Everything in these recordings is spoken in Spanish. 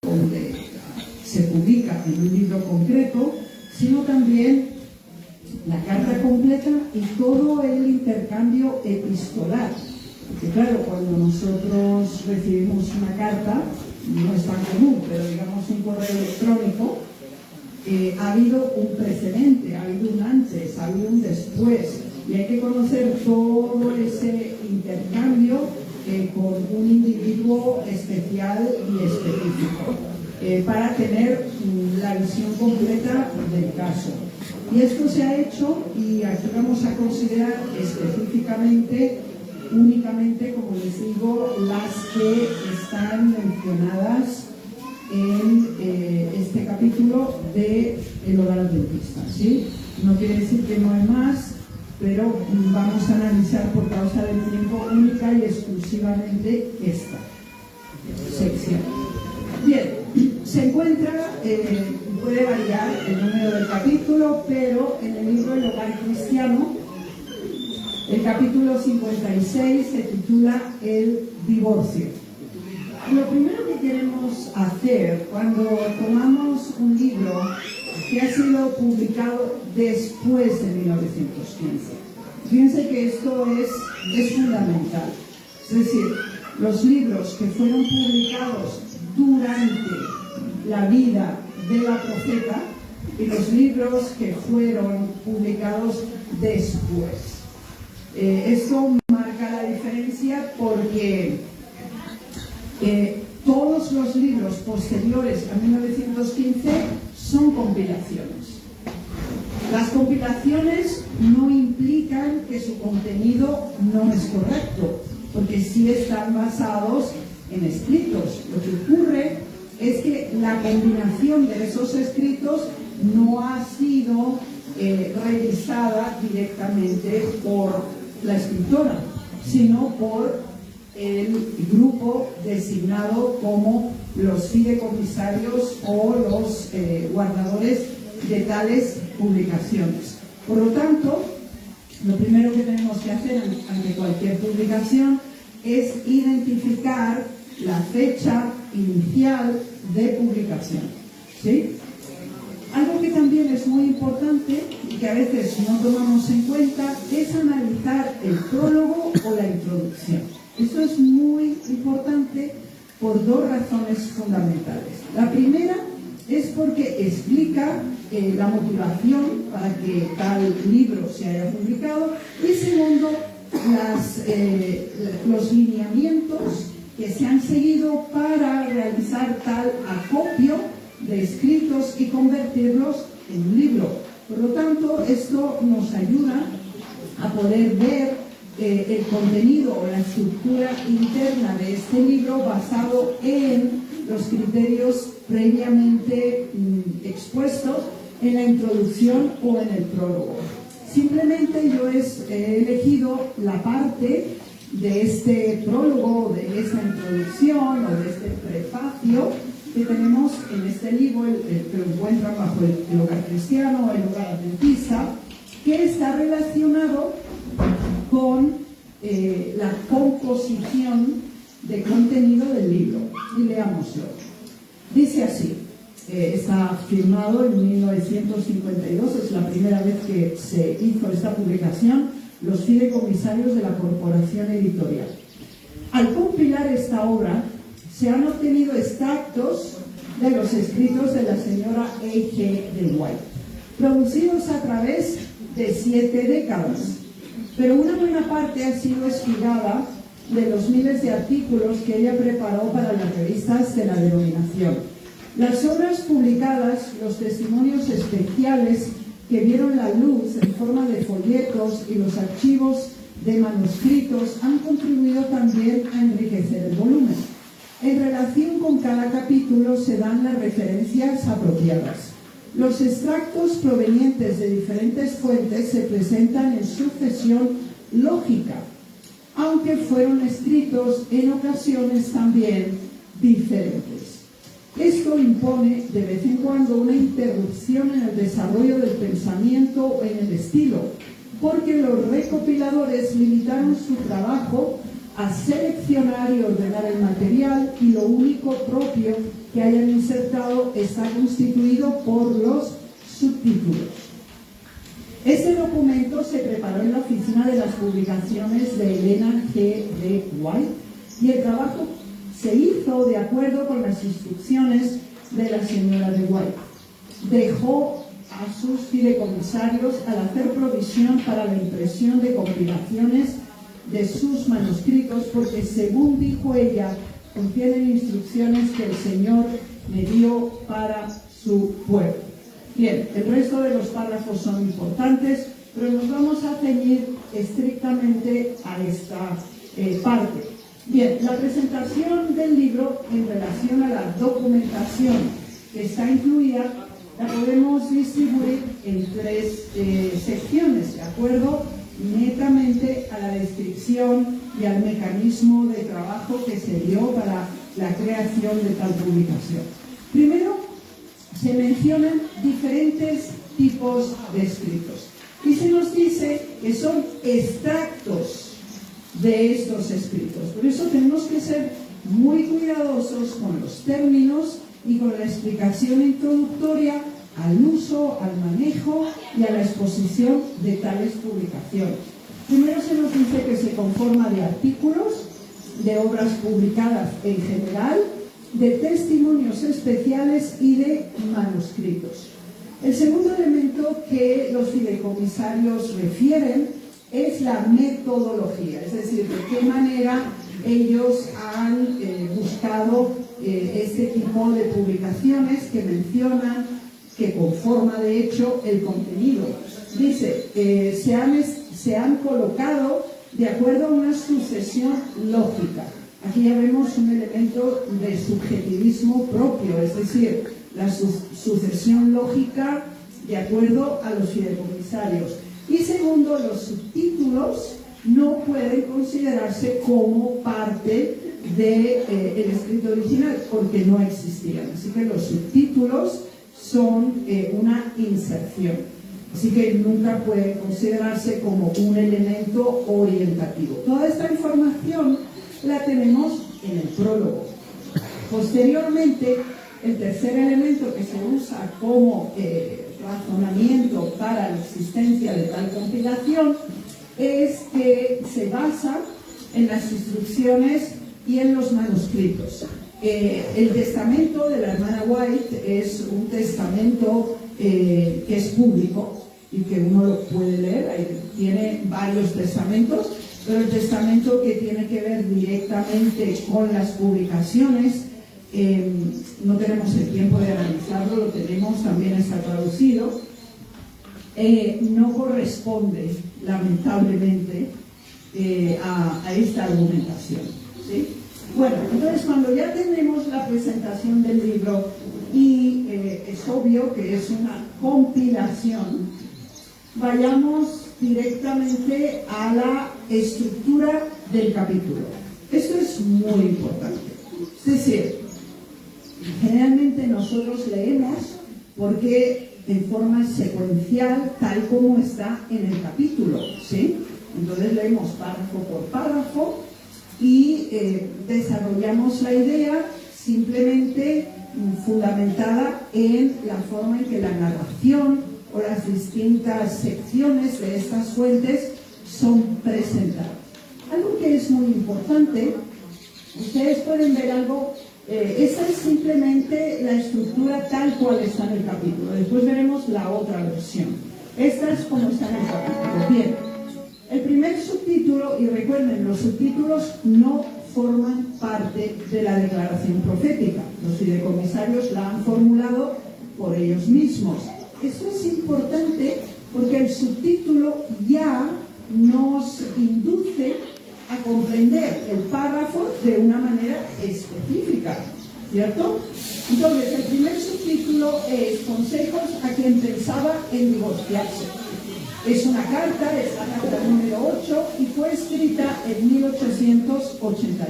donde se publica en un libro concreto, sino también la carta completa y todo el intercambio epistolar. Porque claro, cuando nosotros recibimos una carta, no es tan común, pero digamos un correo electrónico, ha habido un precedente, ha habido un antes, ha habido un después, y hay que conocer todo ese intercambio con un individuo especial y específico para tener la visión completa del caso. Y esto se ha hecho, y aquí vamos a considerar específicamente, únicamente, como les digo, las que están mencionadas en este capítulo de El Hogar Adventista, ¿sí? No quiere decir que no hay más, pero vamos a analizar por causa del tiempo única y exclusivamente esta sección. Bien, se encuentra, puede variar el número del capítulo, pero en el libro El Hogar Cristiano, el capítulo 56 se titula El divorcio. Lo primero que queremos hacer cuando tomamos un libro que ha sido publicado después de 1915, fíjense que esto es fundamental. Es decir, los libros que fueron publicados durante la vida de la profeta y los libros que fueron publicados después. Esto marca la diferencia porque todos los libros posteriores a 1915 son compilaciones. Las compilaciones no implican que su contenido no es correcto, porque sí están basados en escritos. Lo que ocurre es que la combinación de esos escritos no ha sido revisada directamente por la escritora, sino por el grupo designado como los fideicomisarios o los guardadores de tales publicaciones. Por lo tanto, lo primero que tenemos que hacer ante cualquier publicación es identificar la fecha inicial de publicación, ¿sí? Algo que también es muy importante y que a veces no tomamos en cuenta es analizar el prólogo o la introducción. Esto es muy importante por dos razones fundamentales. La primera es porque explica la motivación para que tal libro se haya publicado, y segundo, los lineamientos que se han seguido para realizar tal acopio de escritos y convertirlos en un libro. Por lo tanto, esto nos ayuda a poder ver el contenido o la estructura interna de este libro basado en los criterios previamente expuestos en la introducción o en el prólogo. Simplemente yo he elegido la parte de este prólogo, de esta introducción o de este prefacio que tenemos en este libro, que lo encuentran bajo el Hogar Cristiano o el Hogar Adventista, que está relacionado con la composición de contenido del libro. Y leámoslo. Dice así, está firmado en 1952, es la primera vez que se hizo esta publicación, los fideicomisarios de la Corporación Editorial. Al compilar esta obra, se han obtenido extractos de los escritos de la señora A.G. de White, producidos a través de 7 décadas, pero una buena parte ha sido espiada de los miles de artículos que ella preparó para las revistas de la denominación. Las obras publicadas, los testimonios especiales que vieron la luz en forma de folletos y los archivos de manuscritos han contribuido también a enriquecer el volumen. En relación con cada capítulo se dan las referencias apropiadas. Los extractos provenientes de diferentes fuentes se presentan en sucesión lógica, aunque fueron escritos en ocasiones también diferentes. Esto impone de vez en cuando una interrupción en el desarrollo del pensamiento o en el estilo, porque los recopiladores limitaron su trabajo a seleccionar y ordenar el material, y lo único propio que hayan insertado está constituido por los subtítulos. Este documento se preparó en la oficina de las publicaciones de Elena G. D. White, y el trabajo se hizo de acuerdo con las instrucciones de la señora de White. Dejó a sus fideicomisarios al hacer provisión para la impresión de compilaciones de sus manuscritos, porque, según dijo ella, contienen instrucciones que el Señor me dio para su pueblo. Bien, el resto de los párrafos son importantes, pero nos vamos a ceñir estrictamente a esta parte. Bien, la presentación del libro en relación a la documentación que está incluida la podemos distribuir en tres secciones, de acuerdo netamente a la descripción y al mecanismo de trabajo que se dio para la creación de tal publicación. Primero, se mencionan diferentes tipos de escritos y se nos dice que son extractos de estos escritos. Por eso tenemos que ser muy cuidadosos con los términos y con la explicación introductoria al uso, al manejo y a la exposición de tales publicaciones. Primero se nos dice que se conforma de artículos, de obras publicadas en general, de testimonios especiales y de manuscritos. El segundo elemento que los fideicomisarios refieren es la metodología, es decir, de qué manera ellos han buscado este tipo de publicaciones que mencionan, que conforma de hecho el contenido. Dice, se han colocado de acuerdo a una sucesión lógica. Aquí ya vemos un elemento de subjetivismo propio, es decir, la sucesión lógica de acuerdo a los fideicomisarios. Y segundo, los subtítulos no pueden considerarse como parte del escrito original porque no existían. Así que los subtítulos son una inserción. Así que nunca pueden considerarse como un elemento orientativo. Toda esta información la tenemos en el prólogo. Posteriormente, el tercer elemento que se usa como razonamiento para la existencia de tal compilación es que se basa en las instrucciones y en los manuscritos. El testamento de la hermana White es un testamento que es público y que uno lo puede leer. Tiene varios testamentos, pero el testamento que tiene que ver directamente con las publicaciones, no tenemos el tiempo de analizarlo, lo tenemos, también está traducido, no corresponde lamentablemente a esta argumentación, ¿sí? Bueno, entonces cuando ya tenemos la presentación del libro y es obvio que es una compilación, vayamos directamente a la estructura del capítulo. Esto es muy importante. Es decir, generalmente nosotros leemos porque en forma secuencial, tal como está en el capítulo, ¿sí? Entonces leemos párrafo por párrafo y desarrollamos la idea simplemente fundamentada en la forma en que la narración o las distintas secciones de estas fuentes son presentadas. Algo que es muy importante, ustedes pueden ver algo, esta es simplemente la estructura tal cual está en el capítulo. Después veremos la otra versión. Esta es como está en el capítulo. Bien, el primer subtítulo, y recuerden, los subtítulos no forman parte de la declaración profética. Los fideicomisarios la han formulado por ellos mismos. Esto es importante porque el subtítulo ya nos induce a comprender el párrafo de una manera específica, ¿cierto? Entonces, el primer subtítulo es Consejos a quien pensaba en divorciarse. Es una carta, es la carta número 8 y fue escrita en 1888.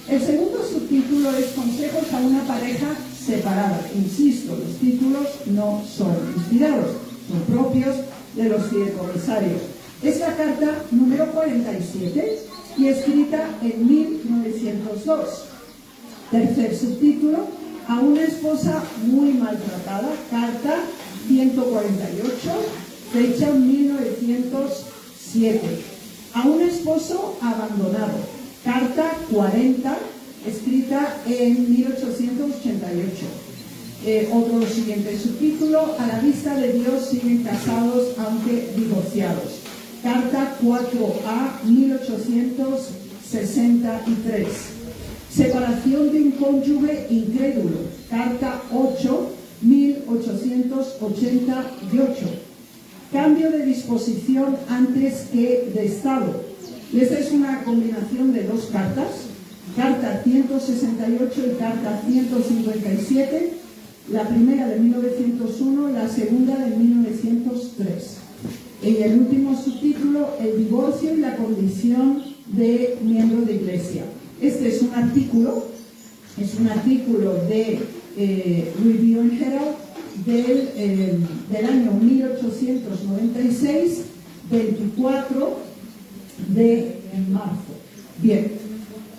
El segundo subtítulo es Consejos a una pareja separada. Insisto, los títulos no son inspirados, son propios de los fideicomisarios. Es la carta número 47 y escrita en 1902. Tercer subtítulo, a una esposa muy maltratada, carta 148, fecha 1907. A un esposo abandonado, carta 40, escrita en 1888. Otro siguiente subtítulo, a la vista de Dios siguen casados aunque divorciados. Carta 4A, 1863. Separación de un cónyuge incrédulo. Carta 8, 1888. Cambio de disposición antes que de estado. Y esta es una combinación de dos cartas. Carta 168 y carta 157. La primera de 1901 y la segunda de 1903. En el último subtítulo, el divorcio y la condición de miembro de iglesia. Este es un artículo de Review and Herald del año 1896, 24 de marzo. Bien,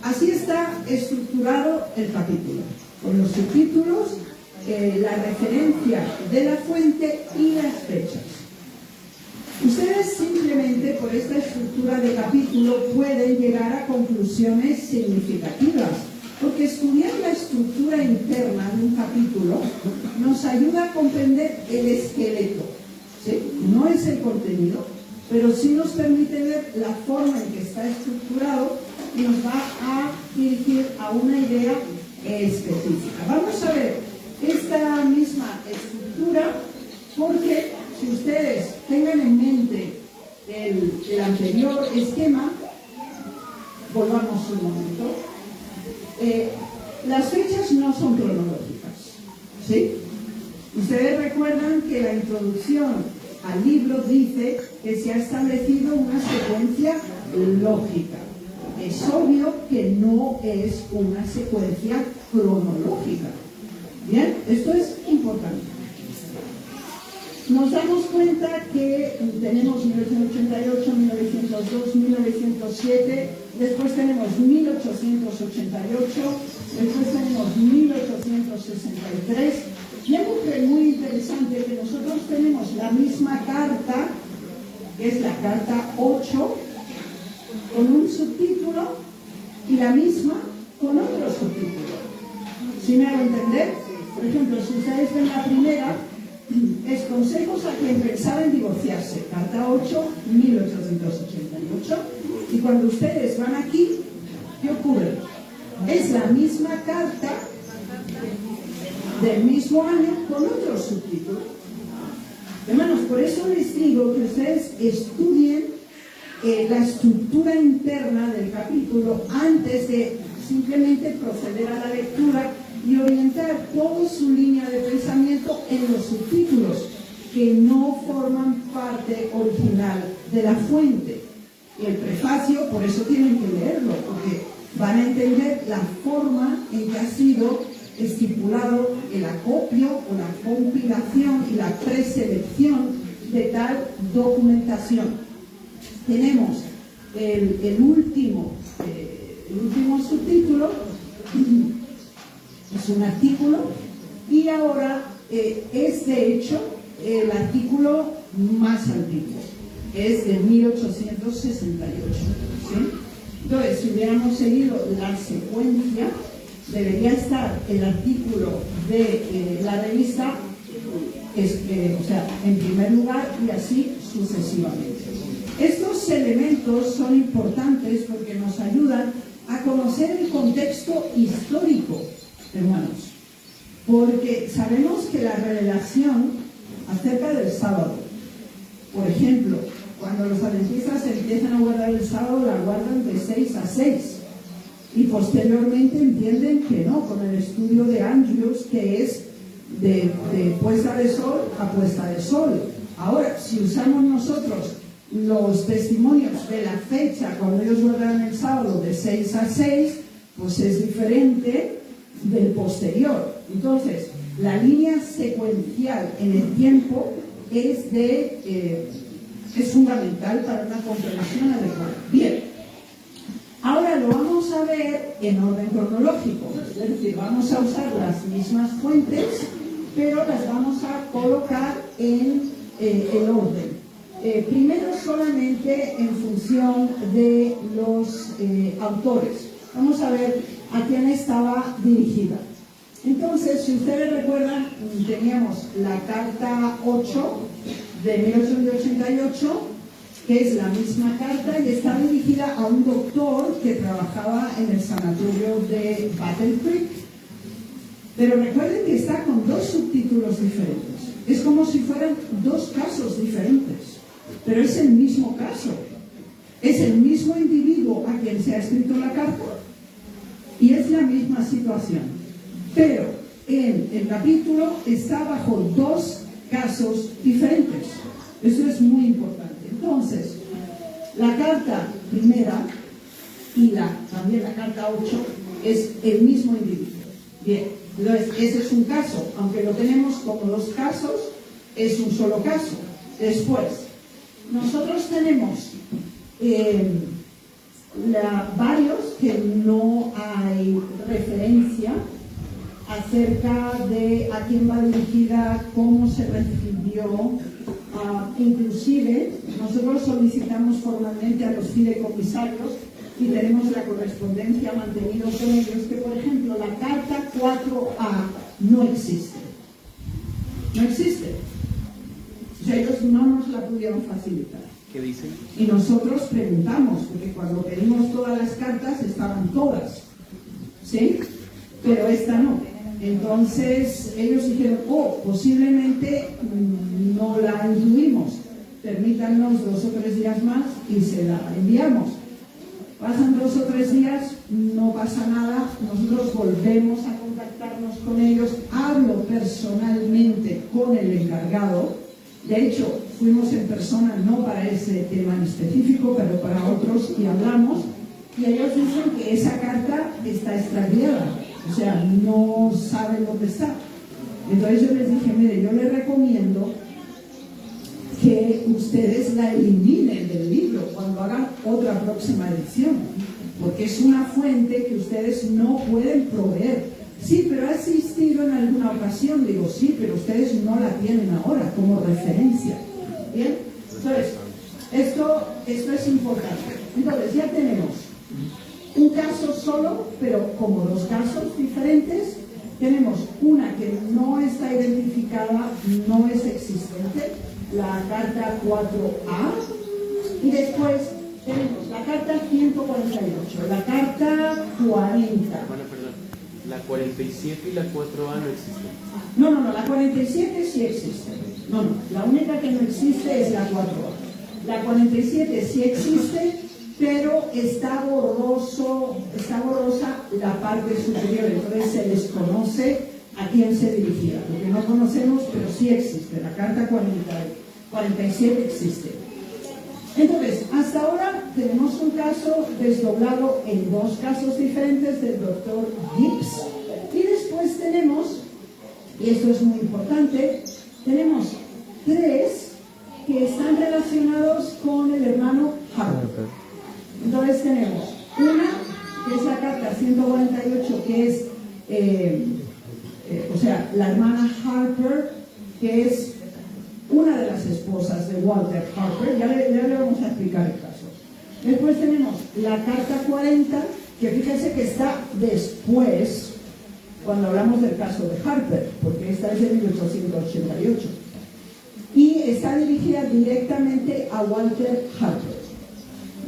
así está estructurado el capítulo, con los subtítulos, la referencia de la fuente y las fechas. Ustedes simplemente por esta estructura de capítulo pueden llegar a conclusiones significativas, porque estudiar la estructura interna de un capítulo nos ayuda a comprender el esqueleto, ¿sí? No es el contenido, pero sí nos permite ver la forma en que está estructurado y nos va a dirigir a una idea específica. Vamos a ver esta misma estructura porque si ustedes tengan en mente el anterior esquema, volvamos un momento, las fechas no son cronológicas, ¿sí? Ustedes recuerdan que la introducción al libro dice que se ha establecido una secuencia lógica. Es obvio que no es una secuencia cronológica. Bien, esto es importante. Nos damos cuenta que tenemos 1988, 1902, 1907, después tenemos 1888, después tenemos 1863. Y algo que es muy interesante, que nosotros tenemos la misma carta, que es la carta 8, con un subtítulo, y la misma con otro subtítulo. ¿Sí me hago entender? Por ejemplo, si ustedes ven la primera, es consejos a quien pensaba en divorciarse, carta 8, 1888. Y cuando ustedes van aquí, ¿qué ocurre? Es la misma carta del mismo año con otro subtítulo. Hermanos, por eso les digo que ustedes estudien la estructura interna del capítulo antes de simplemente proceder a la lectura y orientar toda su línea de pensamiento en los subtítulos que no forman parte original de la fuente. Y el prefacio, por eso tienen que leerlo, porque van a entender la forma en que ha sido estipulado el acopio o la compilación y la preselección de tal documentación. Tenemos el último subtítulo. Es un artículo y ahora es de hecho el artículo más antiguo, es de 1868. ¿Sí? Entonces, si hubiéramos seguido la secuencia, debería estar el artículo de la revista, en primer lugar y así sucesivamente. Estos elementos son importantes porque nos ayudan a conocer el contexto histórico, hermanos, porque sabemos que la revelación acerca del sábado, por ejemplo, cuando los adventistas empiezan a guardar el sábado, la guardan de 6 a 6 y posteriormente entienden que no, con el estudio de Andrews, que es de puesta de sol a puesta de sol. Ahora, si usamos nosotros los testimonios de la fecha cuando ellos guardan el sábado de 6 a 6, pues es diferente del posterior. Entonces, la línea secuencial en el tiempo es fundamental para una comprensión adecuada. Bien, Ahora lo vamos a ver en orden cronológico, es decir, vamos a usar las mismas fuentes, pero las vamos a colocar en el orden. Primero solamente en función de los autores. Vamos a ver a quién estaba dirigida. Entonces, si ustedes recuerdan, teníamos la carta 8 de 1888, que es la misma carta y está dirigida a un doctor que trabajaba en el sanatorio de Battle Creek. Pero recuerden que está con dos subtítulos diferentes. Es como si fueran dos casos diferentes, pero es el mismo caso. Es el mismo individuo a quien se ha escrito la carta y es la misma situación. Pero el capítulo está bajo dos casos diferentes. Eso es muy importante. Entonces, la carta primera y también la carta 8 es el mismo individuo. Bien, entonces ese es un caso. Aunque lo tenemos como dos casos, es un solo caso. Después, nosotros tenemos varios que no hay referencia acerca de a quién va dirigida, cómo se recibió. Inclusive, nosotros solicitamos formalmente a los fideicomisarios y tenemos la correspondencia mantenida con ellos, que por ejemplo la carta 4A no existe. No existe. O sea, ellos no nos la pudieron facilitar. ¿Qué dicen? Y nosotros preguntamos, porque cuando pedimos todas las cartas estaban todas, ¿sí? Pero esta no. Entonces ellos dijeron, posiblemente no la incluimos, permítanos 2 o 3 días más y se la enviamos. Pasan 2 o 3 días, no pasa nada, nosotros volvemos a contactarnos con ellos, hablo personalmente con el encargado. De hecho, fuimos en persona, no para ese tema en específico, pero para otros, y hablamos, y ellos dicen que esa carta está extraviada, o sea, no saben dónde está. Entonces yo les dije, mire, yo les recomiendo que ustedes la eliminen del libro cuando hagan otra próxima edición, porque es una fuente que ustedes no pueden proveer. Sí, pero ha existido en alguna ocasión. Digo, sí, pero ustedes no la tienen ahora como referencia. ¿Bien? Entonces, esto es importante. Entonces, ya tenemos un caso solo, pero como 2 casos diferentes. Tenemos una que no está identificada, no es existente, la carta 4A, y después tenemos la carta 148, la carta 40. Bueno, perdón. La 47 y la 4A no existen. No, la 47 sí existe. No, la única que no existe es la 4A. La 47 sí existe, pero está borrosa la parte superior, entonces se desconoce a quién se dirigía, porque no conocemos, pero sí existe, la carta 47 existe. Entonces, hasta ahora tenemos un caso desdoblado en 2 casos diferentes del doctor Gibbs, y después tenemos, y esto es muy importante, tenemos 3 que están relacionados con el hermano Harper. Entonces tenemos una, que es la carta 148, que es, la hermana Harper, que es una de las esposas de Walter Harper. Ya le vamos a explicar el caso. Después tenemos la carta 40, que fíjense que está después, cuando hablamos del caso de Harper, porque esta es de 1888. Y está dirigida directamente a Walter Harper.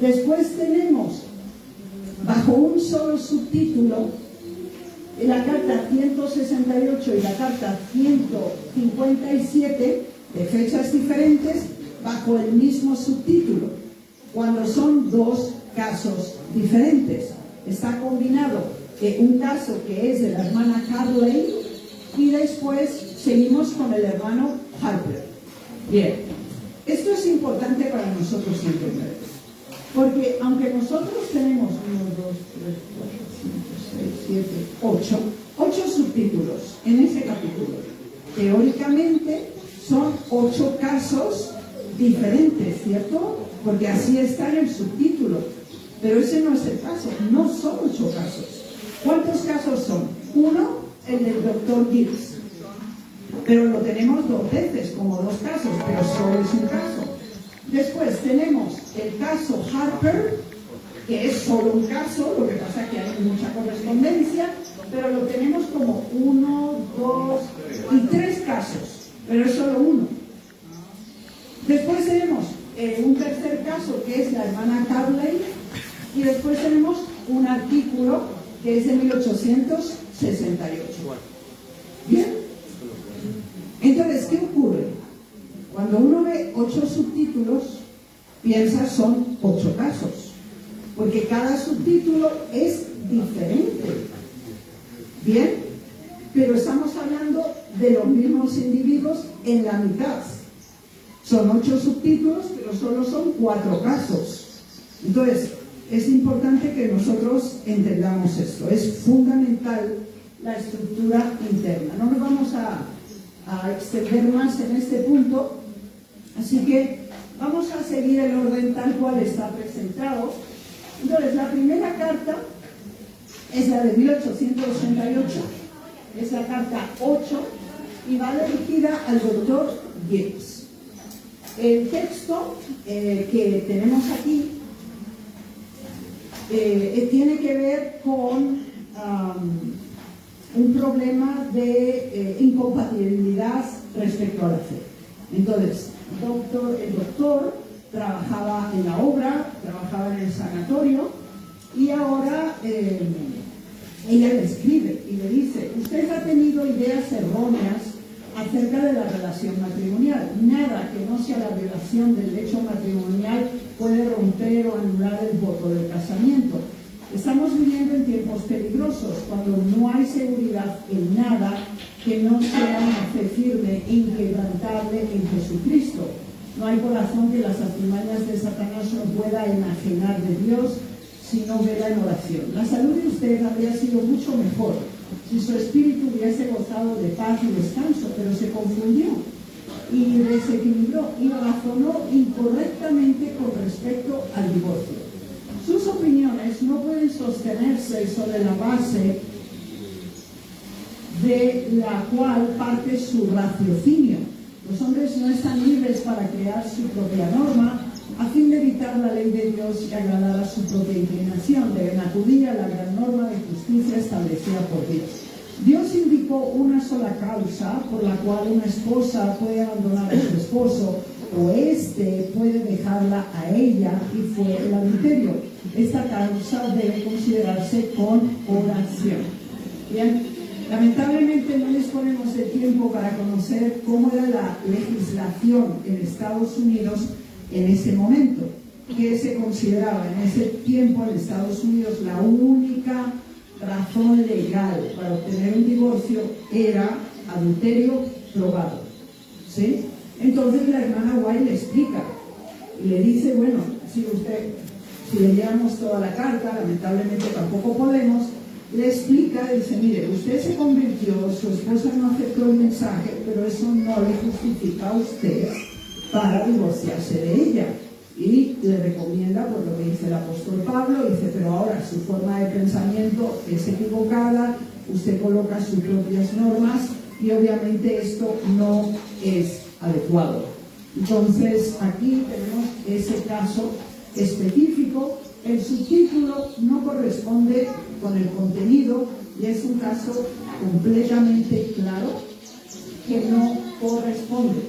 Después tenemos, bajo un solo subtítulo, la carta 168 y la carta 157, de fechas diferentes, bajo el mismo subtítulo, cuando son 2 casos diferentes. Está combinado un caso que es de la hermana Carley y después seguimos con el hermano Harper. Bien, esto es importante para nosotros entender. Porque aunque nosotros tenemos 1, 2, 3, 4, 5, 6, 7, 8 subtítulos en ese capítulo, teóricamente son 8 casos diferentes, ¿cierto? Porque así está en el subtítulo. Pero ese no es el caso, no son 8 casos. ¿Cuántos casos son? Uno, el del doctor Gibbs. Pero lo tenemos 2 veces, como 2 casos, pero solo es un caso. Después tenemos el caso Harper, que es solo un caso, lo que pasa es que hay mucha correspondencia, pero lo tenemos como 1, 2 y 3 casos, pero es solo uno. Después tenemos un tercer caso, que es la hermana Carley, y después tenemos un artículo que es de 1868. ¿Bien? Entonces, ¿qué ocurre? Cuando uno ve 8 subtítulos, piensa son 8 casos, porque cada subtítulo es diferente. ¿Bien? Pero estamos hablando de los mismos individuos en la mitad. Son 8 subtítulos, pero solo son 4 casos. Entonces, es importante que nosotros entendamos esto. Es fundamental la estructura interna. No nos vamos a extender más en este punto, así que vamos a seguir el orden tal cual está presentado. Entonces, la primera carta es la de 1888, es la carta 8 y va dirigida al doctor Gibbs. El texto que tenemos aquí tiene que ver con un problema de incompatibilidad respecto a la fe. Entonces, el doctor trabajaba en la obra, trabajaba en el sanatorio, y ahora ella le escribe y le dice: usted ha tenido ideas erróneas acerca de la relación matrimonial. Nada que no sea la violación del hecho matrimonial puede romper o anular el voto del casamiento. Estamos viviendo en tiempos peligrosos, cuando no hay seguridad en nada que no sea una fe firme e inquebrantable en Jesucristo. No hay corazón que las artimañas de Satanás no pueda enajenar de Dios si no vela en oración. La salud de usted habría sido mucho mejor si su espíritu hubiese gozado de paz y descanso, pero se confundió y desequilibró y razonó incorrectamente con respecto al divorcio. Sus opiniones no pueden sostenerse sobre la base de la cual parte su raciocinio. Los hombres no están libres para crear su propia norma a fin de evitar la ley de Dios y agradar a su propia inclinación. Deben acudir a la gran norma de justicia establecida por Dios. Dios indicó una sola causa por la cual una esposa puede abandonar a su esposo o éste puede dejarla a ella, y fue el adulterio. Esta causa debe considerarse con oración. Bien, lamentablemente no disponemos de tiempo para conocer cómo era la legislación en Estados Unidos en ese momento, que se consideraba en ese tiempo en Estados Unidos la única razón legal para obtener un divorcio era adulterio probado. ¿Sí? Entonces la hermana White le explica y le dice: bueno, si le llevamos toda la carta, lamentablemente tampoco podemos, le explica, dice: mire, usted se convirtió, su esposa no aceptó el mensaje, pero eso no le justifica a usted para divorciarse de ella. Y le recomienda, por lo que dice el apóstol Pablo, dice: pero ahora su forma de pensamiento es equivocada, usted coloca sus propias normas y obviamente esto no es adecuado. Entonces aquí tenemos ese caso específico. El subtítulo no corresponde con el contenido y es un caso completamente claro que no corresponde.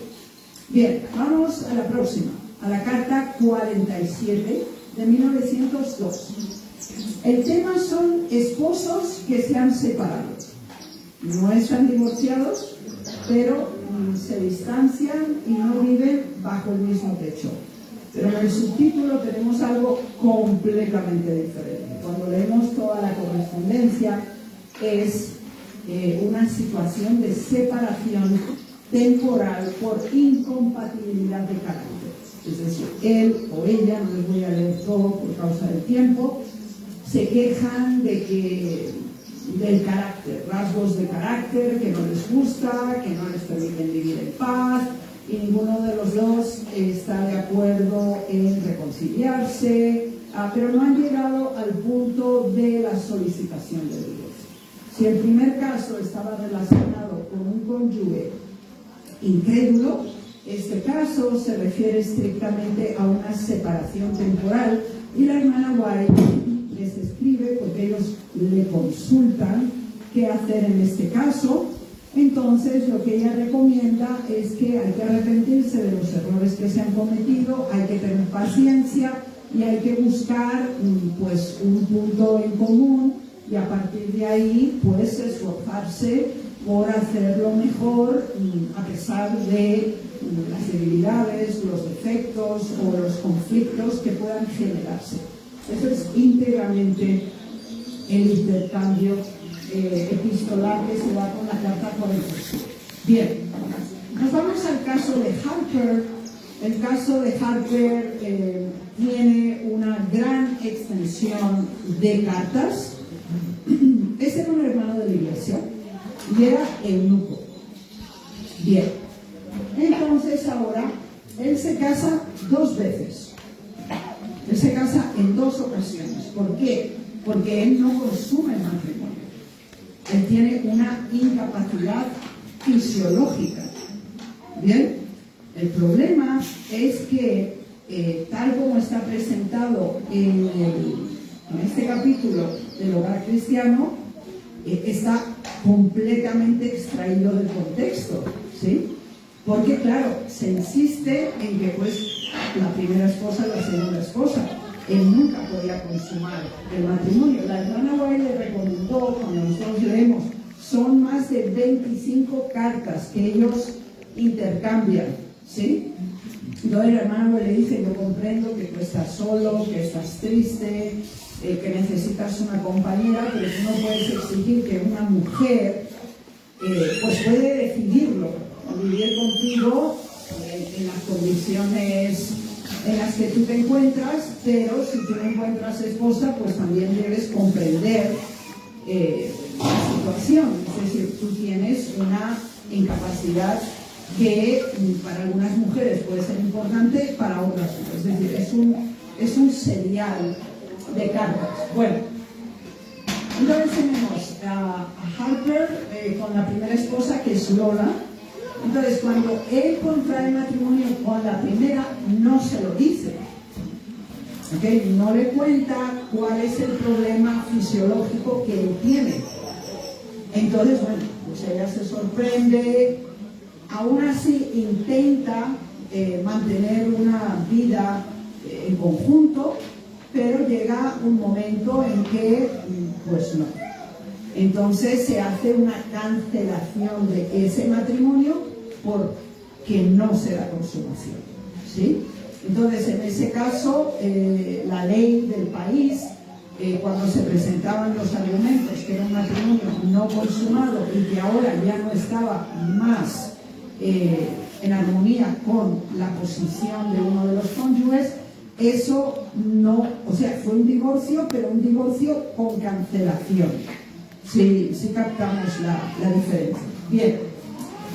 Bien, vamos a la próxima, a la carta 47 de 1902. El tema son esposos que se han separado. No están divorciados, pero se distancian y no viven bajo el mismo techo. Pero en el subtítulo tenemos algo completamente diferente. Cuando leemos toda la correspondencia, es una situación de separación temporal por incompatibilidad de carácter. Es decir, él o ella, no les voy a leer todo por causa del tiempo, se quejan del carácter, rasgos de carácter que no les gusta, que no les permiten vivir en paz, y ninguno de los dos está de acuerdo en reconciliarse, pero no han llegado al punto de la solicitación de divorcio. Si el primer caso estaba relacionado con un cónyuge incrédulo, este caso se refiere estrictamente a una separación temporal y la hermana White les escribe porque ellos le consultan qué hacer en este caso. Entonces lo que ella recomienda es que hay que arrepentirse de los errores que se han cometido, hay que tener paciencia y hay que buscar pues un punto en común y a partir de ahí pues esforzarse por hacerlo mejor a pesar de las debilidades, los defectos o los conflictos que puedan generarse. Eso es íntegramente el intercambio epistolar que se da con la carta 47. Bien, nos vamos al caso de Harper. El caso de Harper tiene una gran extensión de cartas. Este era un hermano de la iglesia y era eunuco. Bien, entonces ahora él se casa 2 veces. Él se casa en 2 ocasiones. ¿Por qué? Porque él no consume el matrimonio. Él tiene una incapacidad fisiológica. Bien, el problema es que tal como está presentado en este capítulo del hogar cristiano, está completamente extraído del contexto, ¿sí? Porque claro, se insiste en que pues la primera esposa, la segunda esposa, él nunca podía consumar el matrimonio. La hermana White le recomendó, cuando nosotros leemos, son más de 25 cartas que ellos intercambian, ¿sí? Entonces la hermana White le dice, yo comprendo que tú estás solo, que estás triste, que necesitas una compañera, pero tú no puedes exigir que una mujer pues puede decidirlo, vivir contigo en las condiciones en las que tú te encuentras, pero si tú no encuentras esposa, pues también debes comprender la situación. Es decir, tú tienes una incapacidad que para algunas mujeres puede ser importante, para otras no. Es decir, es un serial de cartas. Bueno, entonces tenemos a Harper con la primera esposa, que es Lola. Entonces, cuando él contrae matrimonio con la primera, no se lo dice, ¿okay? No le cuenta cuál es el problema fisiológico que él tiene. Entonces, bueno, pues ella se sorprende, aún así intenta mantener una vida en conjunto, pero llega un momento en que, pues no. Entonces se hace una cancelación de ese matrimonio porque no se da consumación, ¿sí? Entonces, en ese caso, la ley del país, cuando se presentaban los argumentos que era un matrimonio no consumado y que ahora ya no estaba más en armonía con la posición de uno de los cónyuges, eso no, o sea, fue un divorcio, pero un divorcio con cancelación. Si captamos la diferencia. Bien,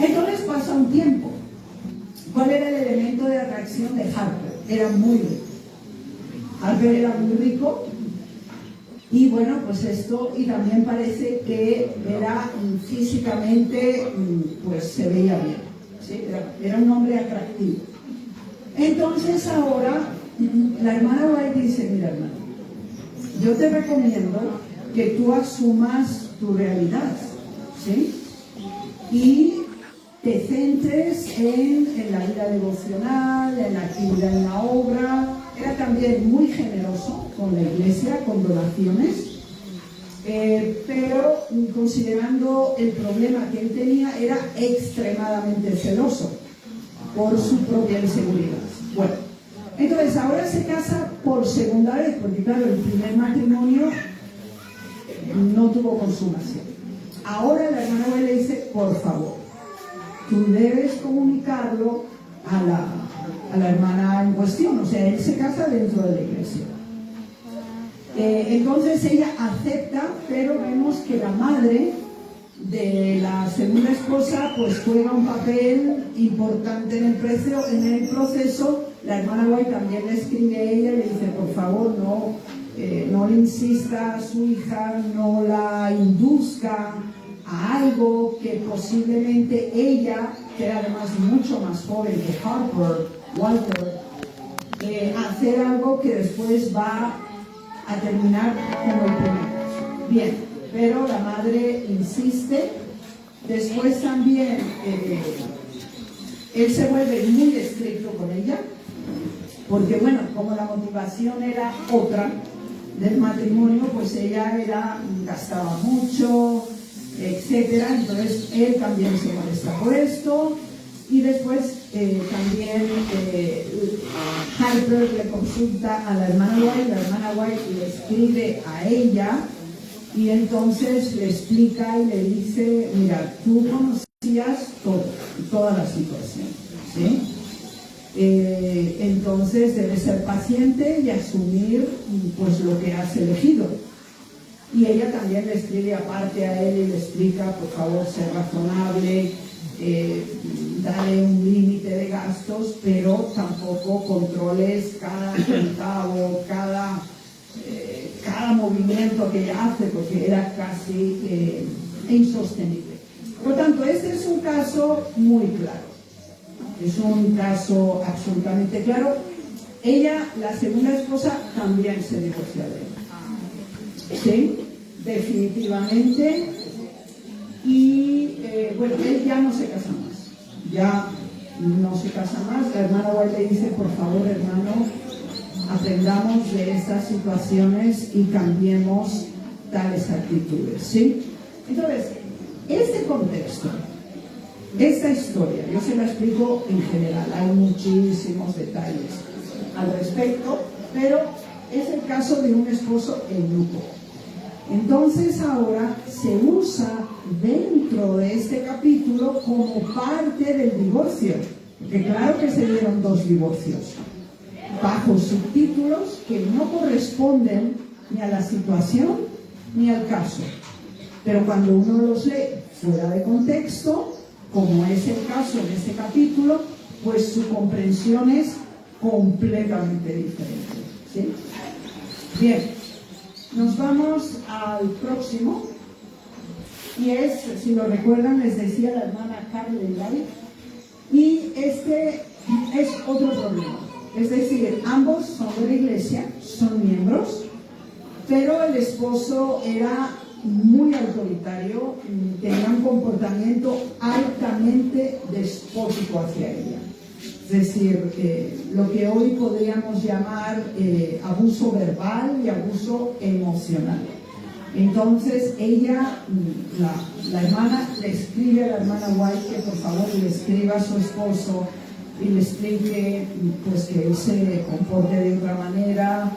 entonces pasa un tiempo. ¿Cuál era el elemento de atracción de Harper? Era muy rico. Harper era muy rico y bueno, pues esto, y también parece que era físicamente, pues se veía bien, ¿sí? Era un hombre atractivo. Entonces ahora la hermana White dice, mira hermano, yo te recomiendo que tú asumas tu realidad, ¿sí? Y te centres en la vida devocional, en la actividad en la obra. Era también muy generoso con la iglesia, con donaciones, pero considerando el problema que él tenía, era extremadamente celoso por su propia inseguridad. Bueno, entonces ahora se casa por segunda vez, porque claro, el primer matrimonio no tuvo consumación. Ahora la hermana White le dice, por favor, tú debes comunicarlo a la hermana en cuestión. O sea, él se casa dentro de la iglesia. Entonces ella acepta, pero vemos que la madre de la segunda esposa pues juega un papel importante en el proceso, La hermana White también le escribe a ella y le dice, por favor, no le insista a su hija, no la induzca a algo que posiblemente ella, que era además mucho más joven que Walter, hacer algo que después va a terminar como el primero. Bien, pero la madre insiste. Después también él se vuelve muy estricto con ella, porque bueno, como la motivación era otra del matrimonio, pues ella gastaba mucho, etcétera. Entonces él también se molesta por esto. Y después también Harper le consulta a la hermana White le escribe a ella y entonces le explica y le dice, mira, tú conocías toda la situación, ¿sí? Entonces debes ser paciente y asumir pues lo que has elegido. Y ella también le escribe aparte a él y le explica, por favor, ser razonable, dale un límite de gastos, pero tampoco controles cada centavo, cada movimiento que ella hace, porque era casi insostenible. Por lo tanto, este es un caso muy claro. Es un caso absolutamente claro. Ella, la segunda esposa, también se divorció de él. Sí, definitivamente. Y bueno, él ya no se casa más. Ya no se casa más. La hermana White le dice, por favor, hermano, aprendamos de estas situaciones y cambiemos tales actitudes. ¿Sí? Entonces, este contexto, esta historia, yo se la explico en general, hay muchísimos detalles al respecto, pero es el caso de un esposo eunuco. Entonces ahora se usa dentro de este capítulo como parte del divorcio, porque claro que se dieron 2 divorcios, bajo subtítulos que no corresponden ni a la situación ni al caso. Pero cuando uno los lee fuera de contexto, como es el caso en este capítulo, pues su comprensión es completamente diferente. ¿Sí? Bien, nos vamos al próximo, y es, si lo recuerdan, les decía la hermana Carmen Light, y este es otro problema. Es decir, ambos son de la iglesia, son miembros, pero el esposo era muy autoritario, tenía un comportamiento altamente despótico hacia ella. Es decir, lo que hoy podríamos llamar abuso verbal y abuso emocional. Entonces ella, la hermana, le escribe a la hermana White que por favor le escriba a su esposo y le explique pues, que él se comporte de otra manera,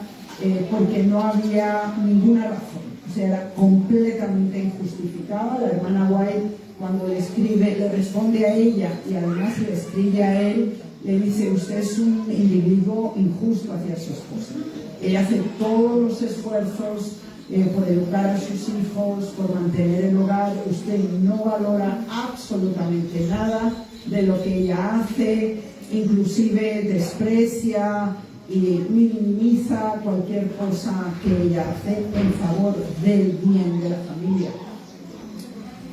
porque no había ninguna razón. O sea, era completamente injustificada. La hermana White, cuando le escribe, le responde a ella y además le escribe a él, le dice, usted es un individuo injusto hacia su esposa. Ella hace todos los esfuerzos por educar a sus hijos, por mantener el hogar. Usted no valora absolutamente nada de lo que ella hace, inclusive desprecia y minimiza cualquier cosa que ella hace en favor del bien de la familia.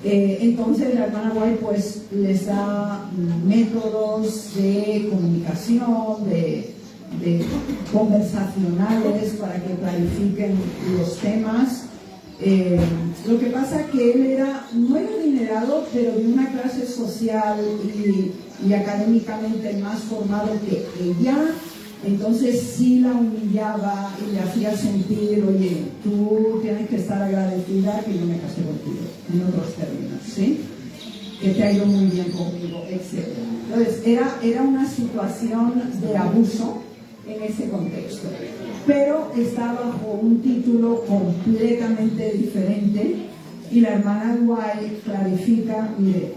Entonces la hermana White pues les da métodos de comunicación, de conversacionales para que clarifiquen los temas. Lo que pasa que él no era adinerado, pero de una clase social y académicamente más formado que ella. Entonces sí la humillaba y le hacía sentir, oye, tú tienes que estar agradecida que yo me casé contigo, en otros términos, ¿sí? Que te ha ido muy bien conmigo, etc. Entonces era una situación de abuso en ese contexto, pero está bajo un título completamente diferente. Y la hermana White clarifica, mire,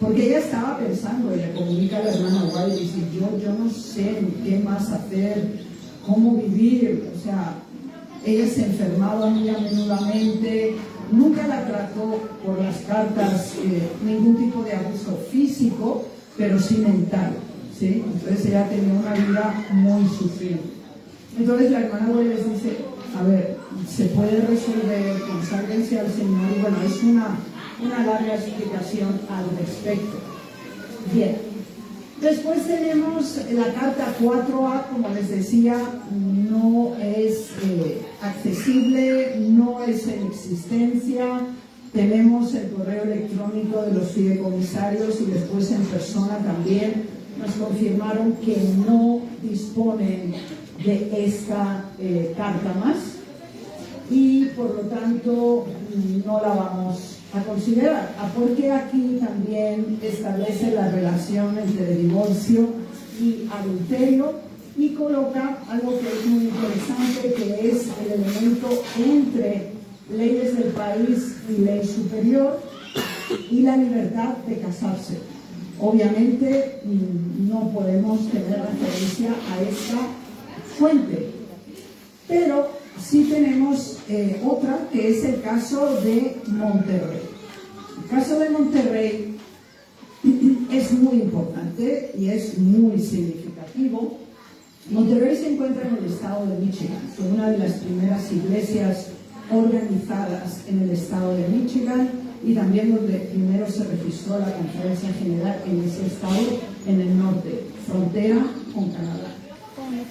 porque ella estaba pensando, y le comunica a la hermana White y dice, yo no sé qué más hacer, cómo vivir. O sea, ella se enfermaba muy a menudamente, nunca la trató por las cartas ningún tipo de abuso físico, pero sí mental. O ¿sí? Entonces ella tenía una vida muy sufrida. Entonces la hermana White les dice, a ver, se puede resolver, consagrense al Señor, y bueno, es una larga explicación al respecto. Bien, después tenemos la carta 4A, como les decía, no es accesible, no es en existencia. Tenemos el correo electrónico de los fideicomisarios y después en persona también nos confirmaron que no disponen de esta carta más, y por lo tanto no la vamos a considerar, porque aquí también establece la relación entre divorcio y adulterio y coloca algo que es muy interesante, que es el elemento entre leyes del país y ley superior y la libertad de casarse. Obviamente no podemos tener referencia a esta fuente, pero sí tenemos otra, que es el caso de Monterrey. El caso de Monterrey es muy importante y es muy significativo. Monterrey se encuentra en el estado de Michigan, fue una de las primeras iglesias organizadas en el estado de Michigan y también donde primero se registró la conferencia general en ese estado, en el norte, frontera con Canadá.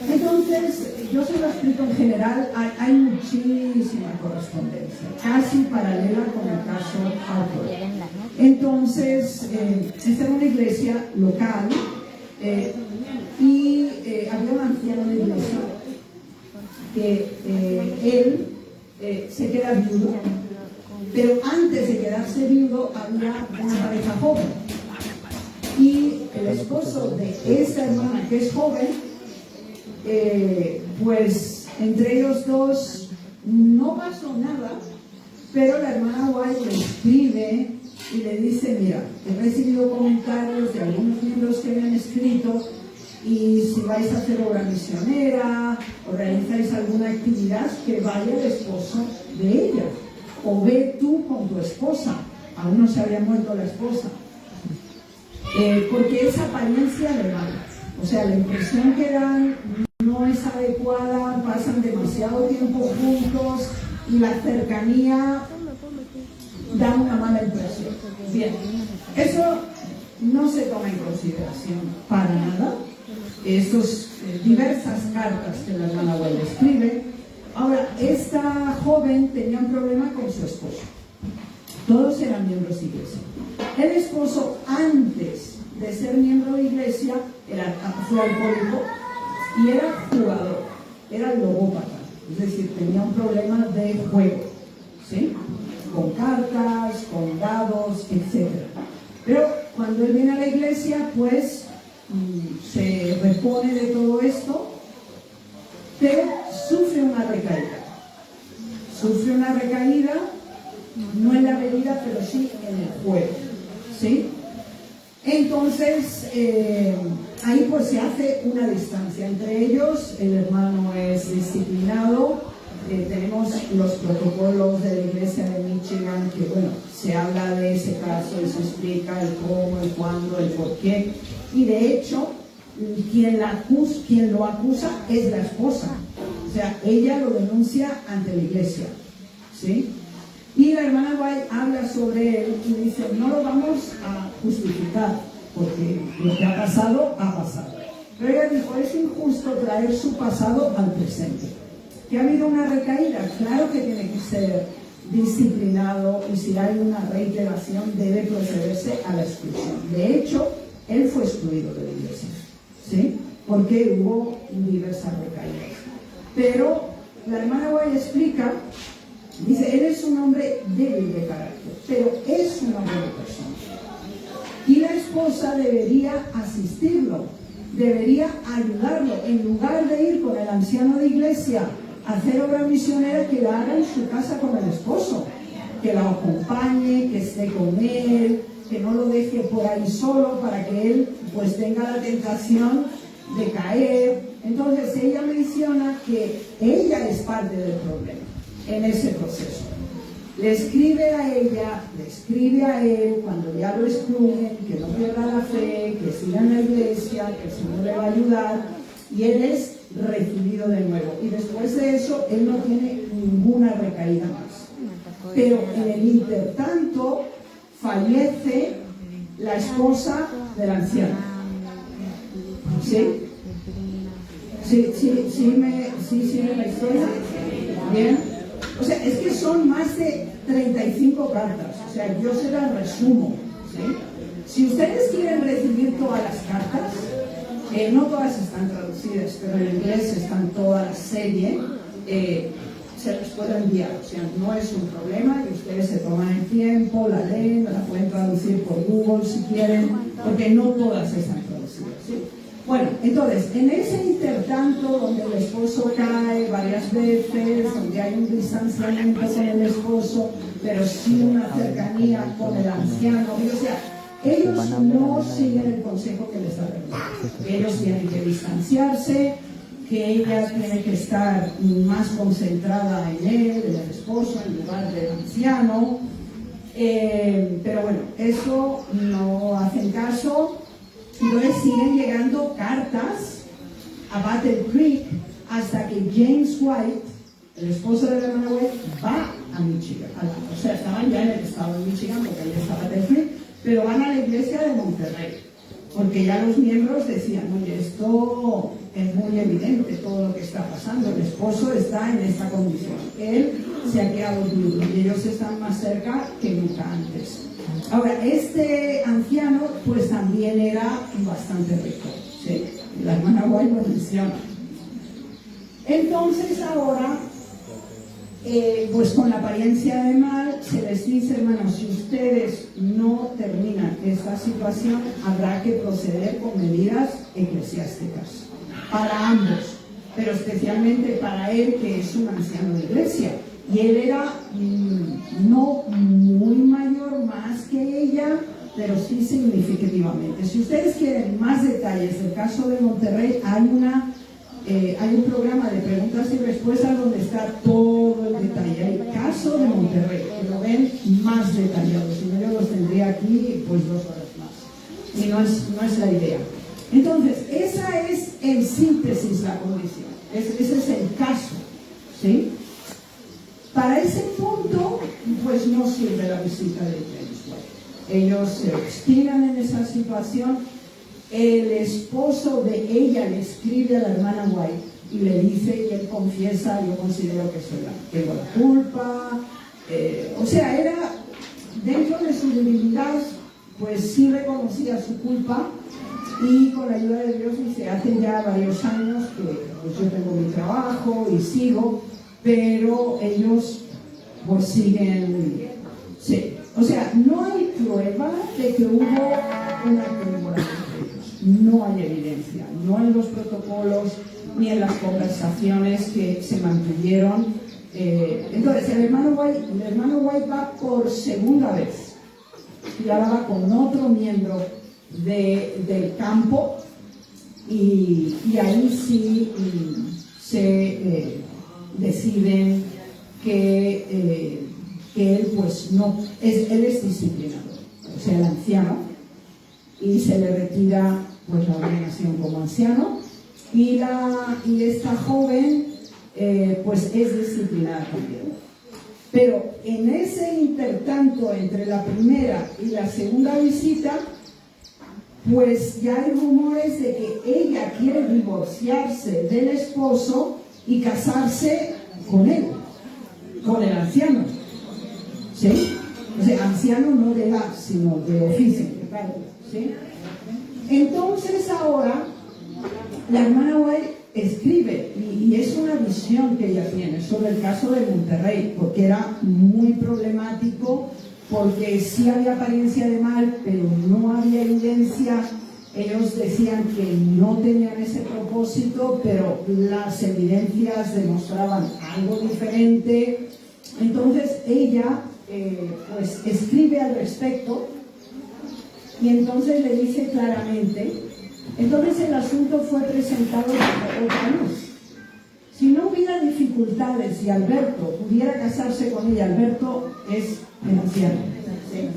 Entonces, yo se lo explico en general, hay muchísima correspondencia, casi paralela con el caso Harper. Entonces, esta era una iglesia local y había un anciano de la iglesia que él se queda viudo, pero antes de quedarse viudo había una pareja joven y el esposo de esta hermana que es joven, pues entre ellos dos no pasó nada, pero la hermana White le escribe y le dice, mira, he recibido comentarios de algunos miembros que me han escrito, y si vais a hacer obra misionera o realizáis alguna actividad, que vaya el esposo de ella, o ve tú con tu esposa. Aún no se había muerto la esposa, porque esa apariencia de mal, o sea, la impresión que dan no es adecuada, pasan demasiado tiempo juntos y la cercanía da una mala impresión. Bien, eso no se toma en consideración para nada. Estas diversas cartas que la hermana White escribe. Ahora, esta joven tenía un problema con su esposo. Todos eran miembros de iglesia. El esposo, antes de ser miembro de iglesia, fue alcohólico y era jugador, era ludópata, es decir, tenía un problema de juego, ¿sí? Con cartas, con dados, etc. Pero cuando él viene a la iglesia, pues se repone de todo esto, pero sufre una recaída. Sufre una recaída, no en la bebida, pero sí en el juego, ¿sí? Entonces, ahí pues se hace una distancia entre ellos, el hermano es disciplinado, tenemos los protocolos de la iglesia de Michigan, que bueno, se habla de ese caso y se explica el cómo, el cuándo, el por qué, y de hecho, quien lo acusa es la esposa, o sea, ella lo denuncia ante la iglesia, ¿sí? Y la hermana White habla sobre él y dice, no lo vamos a justificar, porque lo que ha pasado, ha pasado. Pero ella dijo, es injusto traer su pasado al presente. Que ha habido una recaída, claro que tiene que ser disciplinado, y si hay una reiteración debe procederse a la exclusión. De hecho, él fue excluido de la iglesia, ¿sí? Porque hubo diversas recaídas. Pero la hermana White explica, dice, él es un hombre débil de carácter, pero es una buena persona. Y la esposa debería asistirlo, debería ayudarlo, en lugar de ir con el anciano de iglesia a hacer obra misionera, que la haga en su casa con el esposo, que la acompañe, que esté con él, que no lo deje por ahí solo para que él pues tenga la tentación de caer. Entonces ella menciona que ella es parte del problema en ese proceso. Le escribe a ella, le escribe a él cuando ya lo excluyen, que no pierda la fe, que que siga en la iglesia, que el Señor le va a ayudar, y él es recibido de nuevo. Y después de eso, él no tiene ninguna recaída más. Pero en el intertanto, fallece la esposa del anciano. ¿Sí? ¿Sí me la historia? Bien. O sea, es que son más de 35 cartas. O sea, yo se las resumo. ¿Sí? Si ustedes quieren recibir todas las cartas, no todas están traducidas, pero en inglés están toda la serie, se les puede enviar. O sea, no es un problema y ustedes se toman el tiempo, la leen, la pueden traducir por Google si quieren, porque no todas están traducidas. ¿Sí? Bueno, entonces, en ese intertanto donde el esposo cae varias veces, donde hay un distanciamiento con el esposo, pero sí una cercanía con el anciano, o sea, ellos no siguen el consejo que les da la Ellos tienen que distanciarse, que ella tiene que estar más concentrada en él, en el esposo, en lugar del anciano. Pero bueno, eso no hacen caso. Y luego siguen llegando cartas a Battle Creek hasta que James White, el esposo de la hermana White, va a Michigan. O sea, estaban ya en el estado de Michigan porque ahí está Battle Creek, pero van a la iglesia de Monterrey. Porque ya los miembros decían, oye, esto es muy evidente, todo lo que está pasando. El esposo está en esta condición. Él se ha quedado viudo y ellos están más cerca que nunca antes. Ahora, este anciano pues también era bastante rico, ¿sí? La hermana White lo menciona. Entonces ahora, pues con la apariencia de mal, se les dice, hermanos, si ustedes no terminan esta situación, habrá que proceder con medidas eclesiásticas para ambos, pero especialmente para él, que es un anciano de iglesia. Y él era no muy mayor más que ella, pero sí significativamente. Si ustedes quieren más detalles del caso de Monterrey, hay un programa de preguntas y respuestas donde está todo el detalle. El caso de Monterrey, que lo ven más detallado. Si no, yo los tendría aquí pues 2 horas más. Y no es la idea. Entonces, esa es en síntesis la condición. Ese es el caso. ¿Sí? Para ese punto, pues no sirve la visita de James White. Ellos se obstinan en esa situación. El esposo de ella le escribe a la hermana White y le dice, y él confiesa, yo considero que tengo la culpa. O sea, era dentro de su debilidad, pues sí reconocía su culpa, y con la ayuda de Dios dice, hace ya varios años que pues, yo tengo mi trabajo y sigo, pero ellos pues siguen, sí. O sea, no hay prueba de que hubo una conmemoración de ellos. No hay evidencia, no en los protocolos ni en las conversaciones que se mantuvieron. Entonces, el hermano White va por segunda vez y ahora va con otro miembro del campo y ahí sí se deciden que él pues no, él es disciplinado, o sea, el anciano, y se le retira pues la ordenación como anciano, y esta joven pues es disciplinada también. Pero en ese intertanto entre la primera y la segunda visita, pues ya hay rumores de que ella quiere divorciarse del esposo y casarse con él, con el anciano. ¿Sí? O sea, anciano no de edad, sino de oficio. ¿Sí? Entonces ahora la hermana White escribe, y es una visión que ella tiene sobre el caso de Monterrey, porque era muy problemático, porque sí había apariencia de mal, pero no había evidencia. Ellos decían que no tenían ese propósito, pero las evidencias demostraban algo diferente. Entonces ella pues escribe al respecto, y entonces le dice claramente, entonces el asunto fue presentado bajo otra luz. Si no hubiera dificultades y Alberto pudiera casarse con ella, Alberto es el anciano, ¿sí?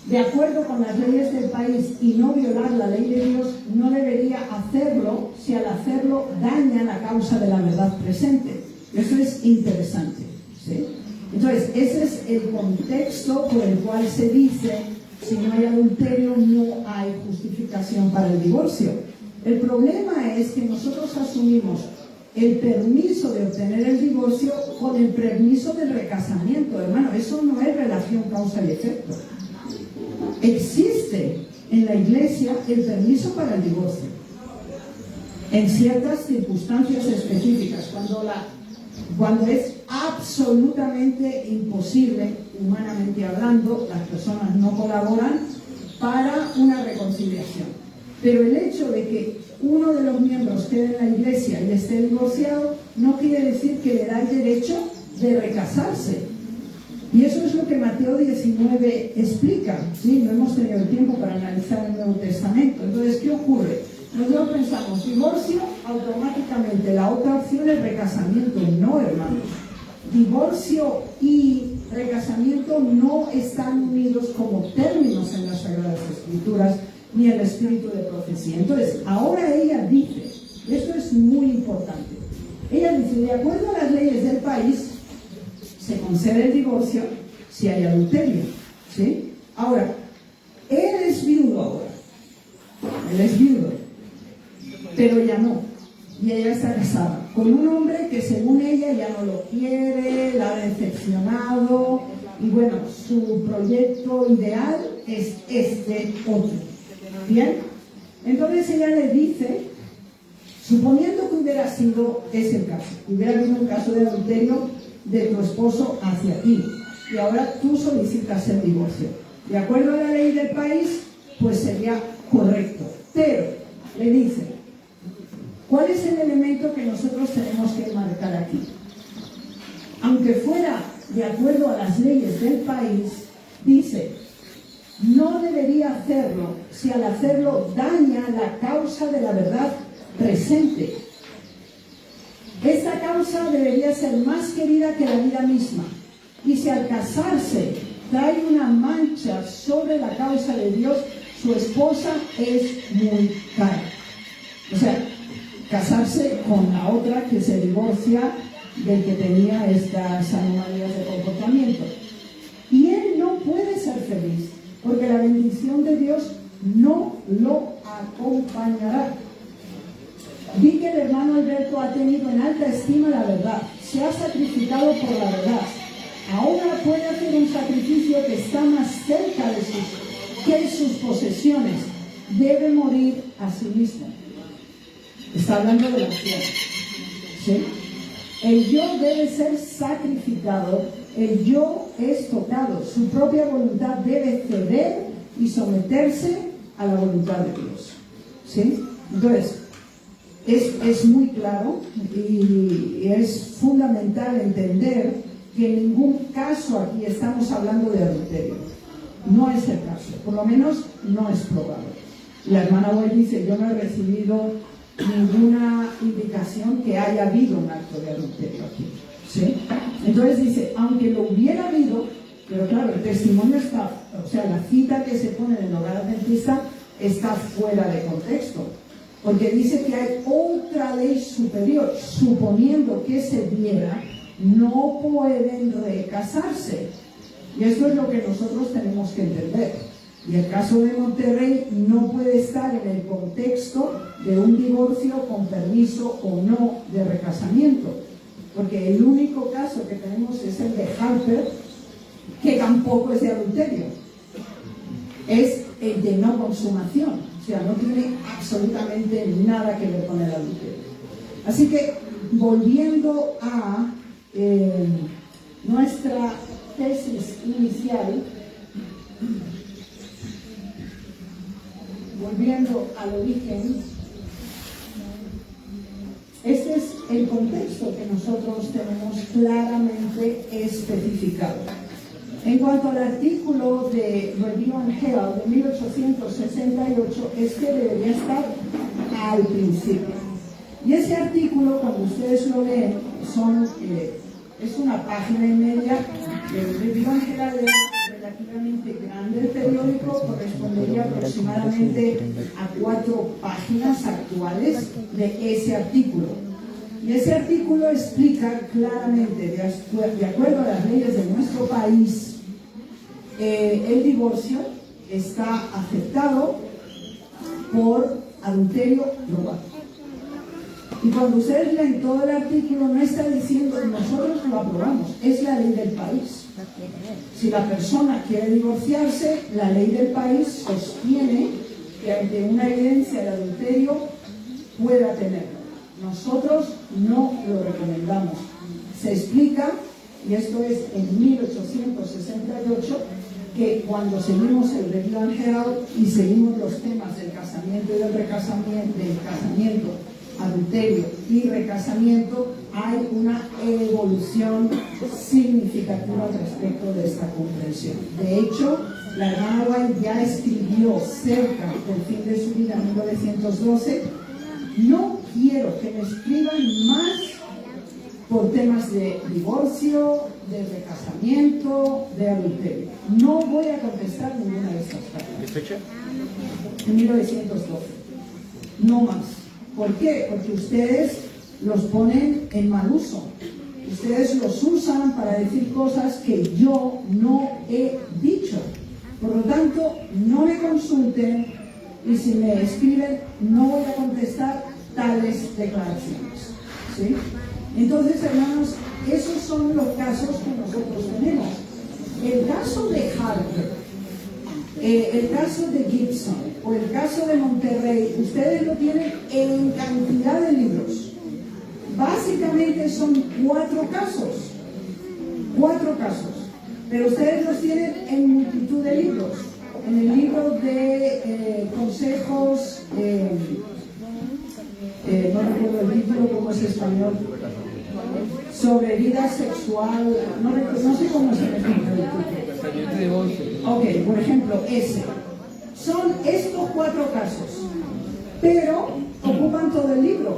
de acuerdo con las leyes del país y no violar la ley de Dios, no debería hacerlo si al hacerlo daña la causa de la verdad presente. Eso es interesante, ¿sí? Entonces, ese es el contexto por el cual se dice: si no hay adulterio, no hay justificación para el divorcio. El problema es que nosotros asumimos el permiso de obtener el divorcio con el permiso del recasamiento. Hermano, eso no es relación causa y efecto. Existe en la iglesia el permiso para el divorcio en ciertas circunstancias específicas, cuando es absolutamente imposible, humanamente hablando, las personas no colaboran para una reconciliación. Pero el hecho de que uno de los miembros quede en la iglesia y esté divorciado no quiere decir que le da el derecho de recasarse. Y eso es lo que Mateo 19 explica, ¿sí? No hemos tenido el tiempo para analizar el Nuevo Testamento. Entonces, ¿qué ocurre? Nosotros pensamos divorcio, automáticamente la otra opción es recasamiento. No, hermanos. Divorcio y recasamiento no están unidos como términos en las Sagradas Escrituras ni el espíritu de profecía. Entonces, ahora ella dice, esto es muy importante, ella dice: de acuerdo a las leyes del país, se concede el divorcio si hay adulterio, ¿sí? Ahora, él es viudo ahora, él es viudo, pero ya no, y ella está casada con un hombre que según ella ya no lo quiere, la ha decepcionado, y bueno, su proyecto ideal es este otro, ¿bien? Entonces ella le dice, suponiendo que hubiera sido ese el caso, hubiera habido un caso de adulterio de tu esposo hacia ti, y ahora tú solicitas el divorcio. De acuerdo a la ley del país, pues sería correcto. Pero le dice, ¿cuál es el elemento que nosotros tenemos que marcar aquí? Aunque fuera de acuerdo a las leyes del país, dice, no debería hacerlo si al hacerlo daña la causa de la verdad presente. Esta causa debería ser más querida que la vida misma. Y si al casarse trae una mancha sobre la causa de Dios, su esposa es muy cara. O sea, casarse con la otra que se divorcia del que tenía estas anomalías de comportamiento. Y él no puede ser feliz, porque la bendición de Dios no lo acompañará. Vi que el hermano Alberto ha tenido en alta estima la verdad, se ha sacrificado por la verdad. Ahora puede hacer un sacrificio que está más cerca de que sus posesiones. Debe morir a sí mismo. Está hablando de la acción, ¿sí? El yo debe ser sacrificado, el yo es tocado, su propia voluntad debe ceder y someterse a la voluntad de Dios, ¿sí? Entonces, es muy claro y es fundamental entender que en ningún caso aquí estamos hablando de adulterio. No es el caso, por lo menos no es probable. La hermana White dice, yo no he recibido ninguna indicación que haya habido un acto de adulterio aquí, ¿sí? Entonces dice, aunque lo hubiera habido, pero claro, el testimonio está, o sea, la cita que se pone en el hogar adventista está fuera de contexto, porque dice que hay otra ley superior, suponiendo que se diera, no pueden recasarse. Y esto es lo que nosotros tenemos que entender. Y el caso de Monterrey no puede estar en el contexto de un divorcio con permiso o no de recasamiento, porque el único caso que tenemos es el de Harper, que tampoco es de adulterio, es el de no consumación, o sea, no tiene absolutamente nada que ver con el adulterio. Así que, volviendo a nuestra tesis inicial, volviendo al origen, este es el contexto que nosotros tenemos claramente especificado. En cuanto al artículo de Review and Herald de 1868, este debería estar al principio. Y ese artículo, cuando ustedes lo leen, es una página y media. El Review and Herald es relativamente grande el periódico, aproximadamente a 4 páginas actuales de ese artículo. Y ese artículo explica claramente, de acuerdo a las leyes de nuestro país, el divorcio está aceptado por adulterio global. Y cuando ustedes leen todo el artículo, no está diciendo nosotros lo aprobamos, es la ley del país. Si la persona quiere divorciarse, la ley del país sostiene que ante una evidencia de adulterio pueda tenerlo. Nosotros no lo recomendamos. Se explica, y esto es en 1868, que cuando seguimos el Review and Herald y seguimos los temas del casamiento y del casamiento, adulterio y recasamiento, hay una evolución significativa respecto de esta comprensión. De hecho, la hermana White ya escribió cerca del fin de su vida, en 1912, no quiero que me escriban más por temas de divorcio, de recasamiento, de adulterio. No voy a contestar ninguna de estas cartas. ¿De fecha? En 1912. No más. ¿Por qué? Porque ustedes los ponen en mal uso. Ustedes los usan para decir cosas que yo no he dicho. Por lo tanto, no me consulten y si me escriben no voy a contestar tales declaraciones. ¿Sí? Entonces, hermanos, esos son los casos que nosotros tenemos. El caso de Harper, el caso de Gibson o el caso de Monterrey, ustedes lo tienen en cantidad de libros. Básicamente son 4 casos, pero ustedes los tienen en multitud de libros. En el libro de consejos, no recuerdo el título, ¿cómo es español? Sobre vida sexual, no sé cómo se llama. Ok, por ejemplo, ese. Son estos 4 casos, pero ocupan todo el libro,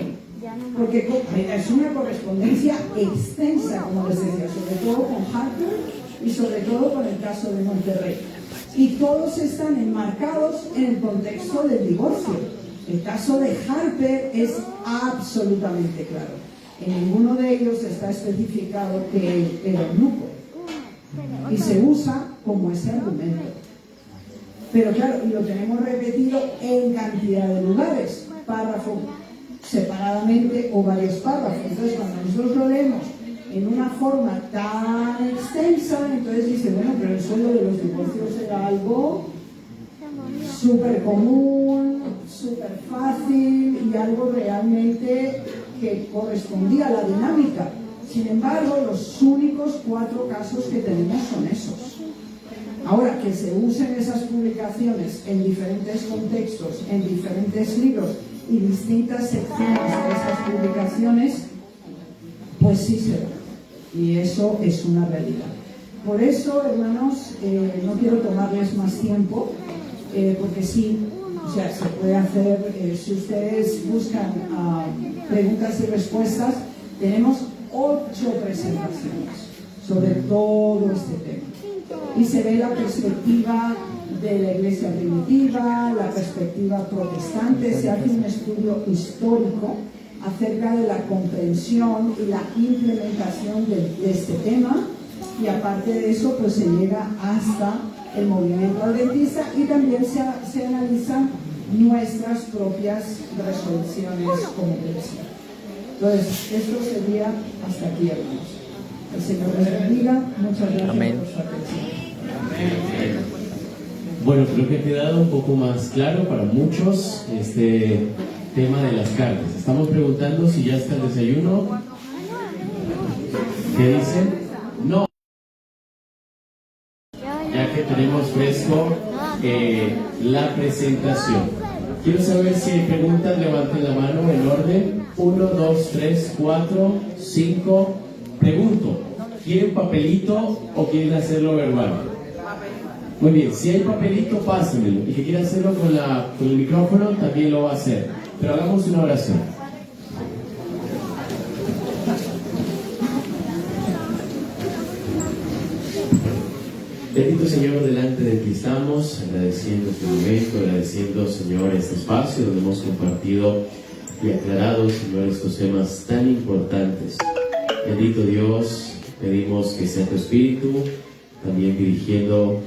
porque es una correspondencia extensa, como les decía, sobre todo con Harper y sobre todo con el caso de Monterrey. Y todos están enmarcados en el contexto del divorcio. El caso de Harper es absolutamente claro. En ninguno de ellos está especificado que él era eunuco. Y se usa como ese argumento. Pero claro, y lo tenemos repetido en cantidad de lugares, párrafo separadamente o varios párrafos. Entonces, cuando nosotros lo leemos en una forma tan extensa, entonces dice, bueno, pero el suelo de los divorcios era algo súper común, súper fácil y algo realmente que correspondía a la dinámica. Sin embargo, los únicos 4 casos que tenemos son esos. Ahora, que se usen esas publicaciones en diferentes contextos, en diferentes libros y distintas secciones de esas publicaciones, pues sí se da. Y eso es una realidad. Por eso, hermanos, no quiero tomarles más tiempo, porque sí, o sea, se puede hacer, si ustedes buscan preguntas y respuestas, tenemos 8 presentaciones sobre todo este tema. Y se ve la perspectiva de la iglesia primitiva, la perspectiva protestante, se hace un estudio histórico acerca de la comprensión y la implementación de este tema, y aparte de eso pues se llega hasta el movimiento adventista y también se analizan nuestras propias resoluciones como iglesia. Entonces, esto sería hasta aquí, hermanos. El Señor les bendiga. Muchas gracias por su atención. Bueno, creo que ha quedado un poco más claro para muchos este tema de las cartas. Estamos preguntando si ya está el desayuno. ¿Qué dicen? No. Ya que tenemos fresco la presentación. Quiero saber si hay preguntas, levanten la mano en orden. 1, 2, 3, 4, 5. Pregunto, ¿quieren papelito o quieren hacerlo verbal? Muy bien, si hay papelito, pásenmelo. Y que quiera hacerlo con el micrófono, también lo va a hacer. Pero hagamos una oración. Bendito Señor, delante de ti estamos, agradeciendo este momento, agradeciendo, Señor, este espacio donde hemos compartido y aclarado, Señor, estos temas tan importantes. Bendito Dios, pedimos que sea tu Espíritu también dirigiendo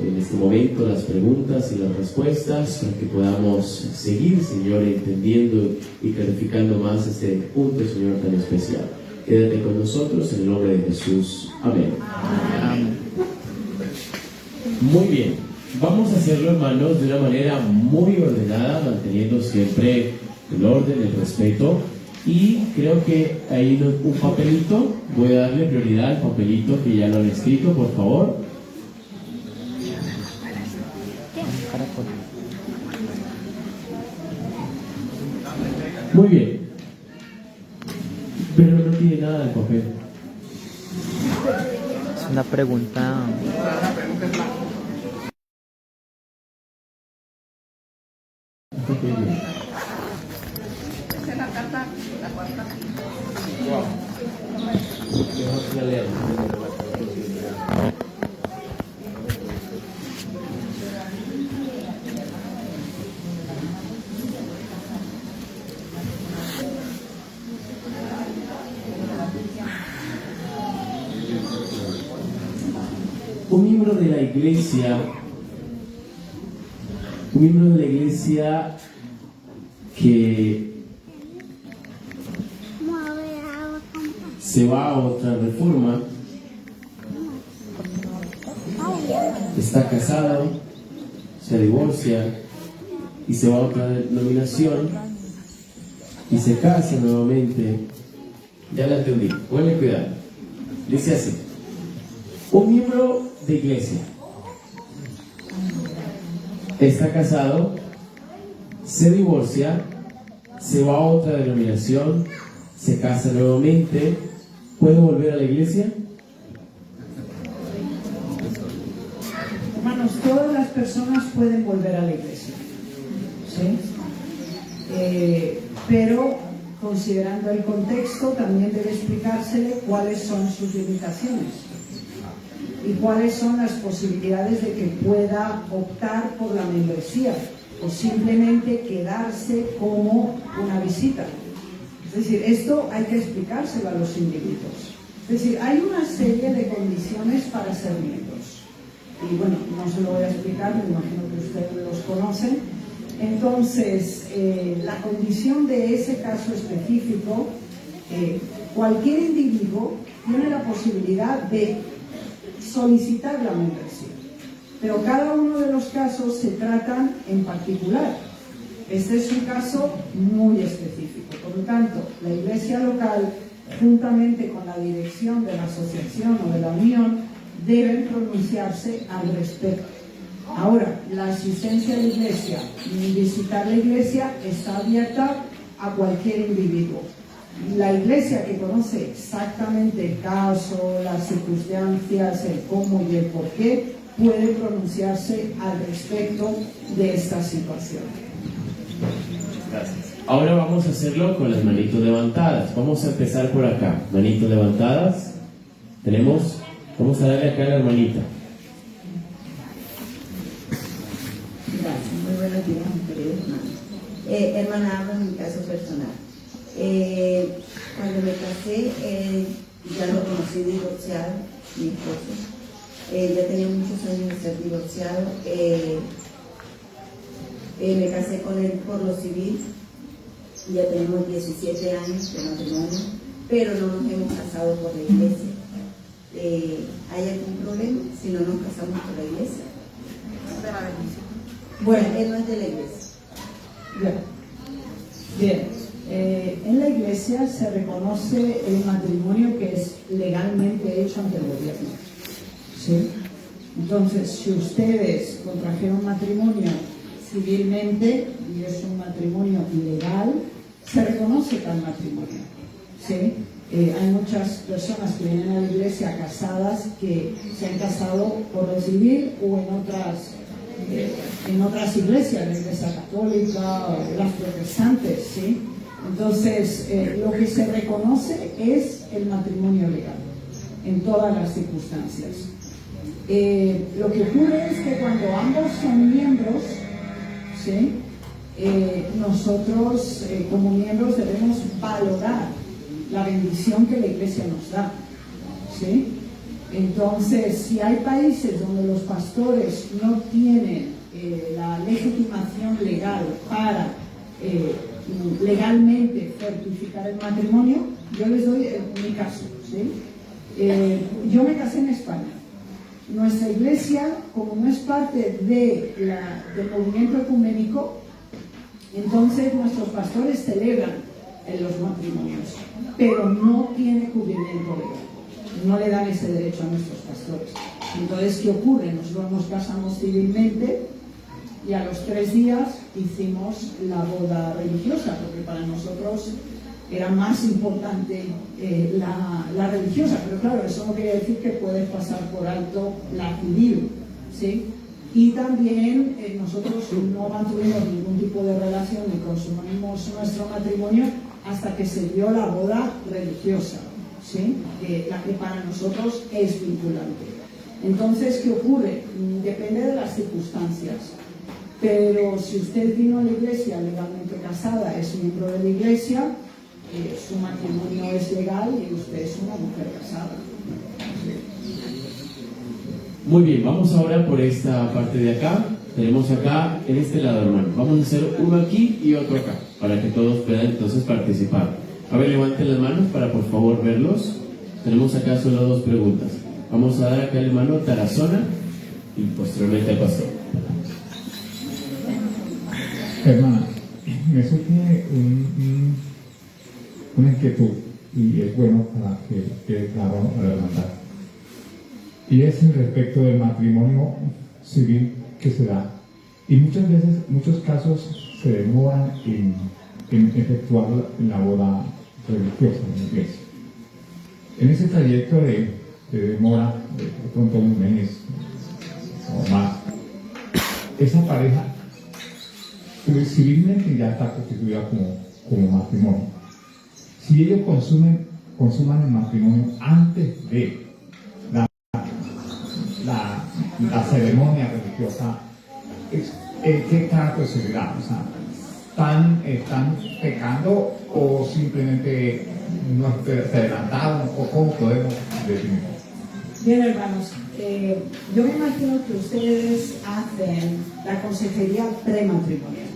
en este momento las preguntas y las respuestas para que podamos seguir, Señor, entendiendo y clarificando más este punto, Señor, tan especial. Quédate con nosotros en el nombre de Jesús. Amén. Amén. Muy bien, vamos a hacerlo, hermanos, de una manera muy ordenada, manteniendo siempre el orden, el respeto. Y creo que hay un papelito, voy a darle prioridad al papelito que ya lo han escrito, por favor. Muy bien, pero no tiene nada de papel. Es una pregunta. Esa es la carta, la cuarta. Un miembro de la iglesia que se va a otra reforma, está casado, se divorcia y se va a otra denominación y se casa nuevamente. Ya la entendí, ponle cuidado. Dice así: un miembro de iglesia está casado, se divorcia, se va a otra denominación, se casa nuevamente, ¿puede volver a la iglesia? Hermanos, todas las personas pueden volver a la iglesia, ¿sí? Pero considerando el contexto, también debe explicársele cuáles son sus limitaciones y cuáles son las posibilidades de que pueda optar por la membresía o simplemente quedarse como una visita. Es decir, esto hay que explicárselo a los individuos. Es decir, hay una serie de condiciones para ser miembros. Y bueno, no se lo voy a explicar, me imagino que ustedes los conocen. Entonces, la condición de ese caso específico, cualquier individuo tiene la posibilidad de solicitar la membresía, pero cada uno de los casos se tratan en particular. Este es un caso muy específico, por lo tanto, la iglesia local, juntamente con la dirección de la asociación o de la unión, deben pronunciarse al respecto. Ahora, la asistencia a la iglesia y visitar la iglesia está abierta a cualquier individuo. La iglesia que conoce exactamente el caso, las circunstancias, el cómo y el por qué, puede pronunciarse al respecto de esta situación. Gracias. Ahora vamos a hacerlo con las manitos levantadas. Vamos a empezar por acá. Manitos levantadas. Tenemos, vamos a darle acá a la hermanita. Gracias, muy buenos días, mi querido hermano. Hermana, hablo en mi caso personal. Cuando me casé, ya lo conocí divorciado, mi esposo. Ya tenía muchos años de ser divorciado. Me casé con él por lo civil. Ya tenemos 17 años de matrimonio, pero no nos hemos casado por la iglesia. ¿Hay algún problema si no nos casamos por la iglesia? De la bendición. Bueno, él no es de la iglesia. Bien. En la iglesia se reconoce el matrimonio que es legalmente hecho ante el gobierno, ¿sí? Entonces, si ustedes contrajeron matrimonio civilmente y es un matrimonio legal, se reconoce tal matrimonio, ¿sí? Hay muchas personas que vienen a la iglesia casadas que se han casado por lo civil o en otras iglesias, la iglesia católica o las protestantes, ¿sí? Entonces, lo que se reconoce es el matrimonio legal, en todas las circunstancias. Lo que ocurre es que cuando ambos son miembros, ¿sí? Nosotros como miembros debemos valorar la bendición que la Iglesia nos da, ¿sí? Entonces, si hay países donde los pastores no tienen la legitimación legal para legalmente certificar el matrimonio, yo les doy mi caso, ¿sí? Yo me casé en España. Nuestra iglesia, como no es parte del movimiento ecuménico, entonces nuestros pastores celebran en los matrimonios, pero no tiene cubrimiento legal, no le dan ese derecho a nuestros pastores. Entonces, ¿qué ocurre? Nosotros nos casamos civilmente y a los 3 días hicimos la boda religiosa, porque para nosotros era más importante la religiosa, pero claro, eso no quiere decir que puedes pasar por alto la civil, ¿sí? Y también nosotros no mantuvimos ningún tipo de relación ni consumimos nuestro matrimonio hasta que se dio la boda religiosa, ¿sí? La que para nosotros es vinculante. Entonces, ¿qué ocurre? Depende de las circunstancias. Pero si usted vino a la iglesia legalmente casada, es miembro de la iglesia, su matrimonio es legal y usted es una mujer casada. Muy bien, vamos ahora por esta parte de acá. Tenemos acá, en este lado, hermano. Vamos a hacer uno aquí y otro acá, para que todos puedan entonces participar. A ver, levanten las manos para por favor verlos. Tenemos acá solo 2 preguntas. Vamos a dar acá al hermano Tarazona y posteriormente al pastor. Hermana, me surge una inquietud y es bueno para que quede claro a la hermandad. Y es en respecto del matrimonio civil que se da. Y muchas veces, muchos casos se demoran en efectuar la boda religiosa en la iglesia. En ese trayecto de demora, de pronto un mes o más, esa pareja civilmente ya está constituida como matrimonio. Si ellos consuman el matrimonio antes de la ceremonia religiosa, ¿qué carácter se da? O sea, ¿están pecando o simplemente no se adelantaron o cómo podemos definirlo? Bien, hermanos, yo me imagino que ustedes hacen la consejería prematrimonial,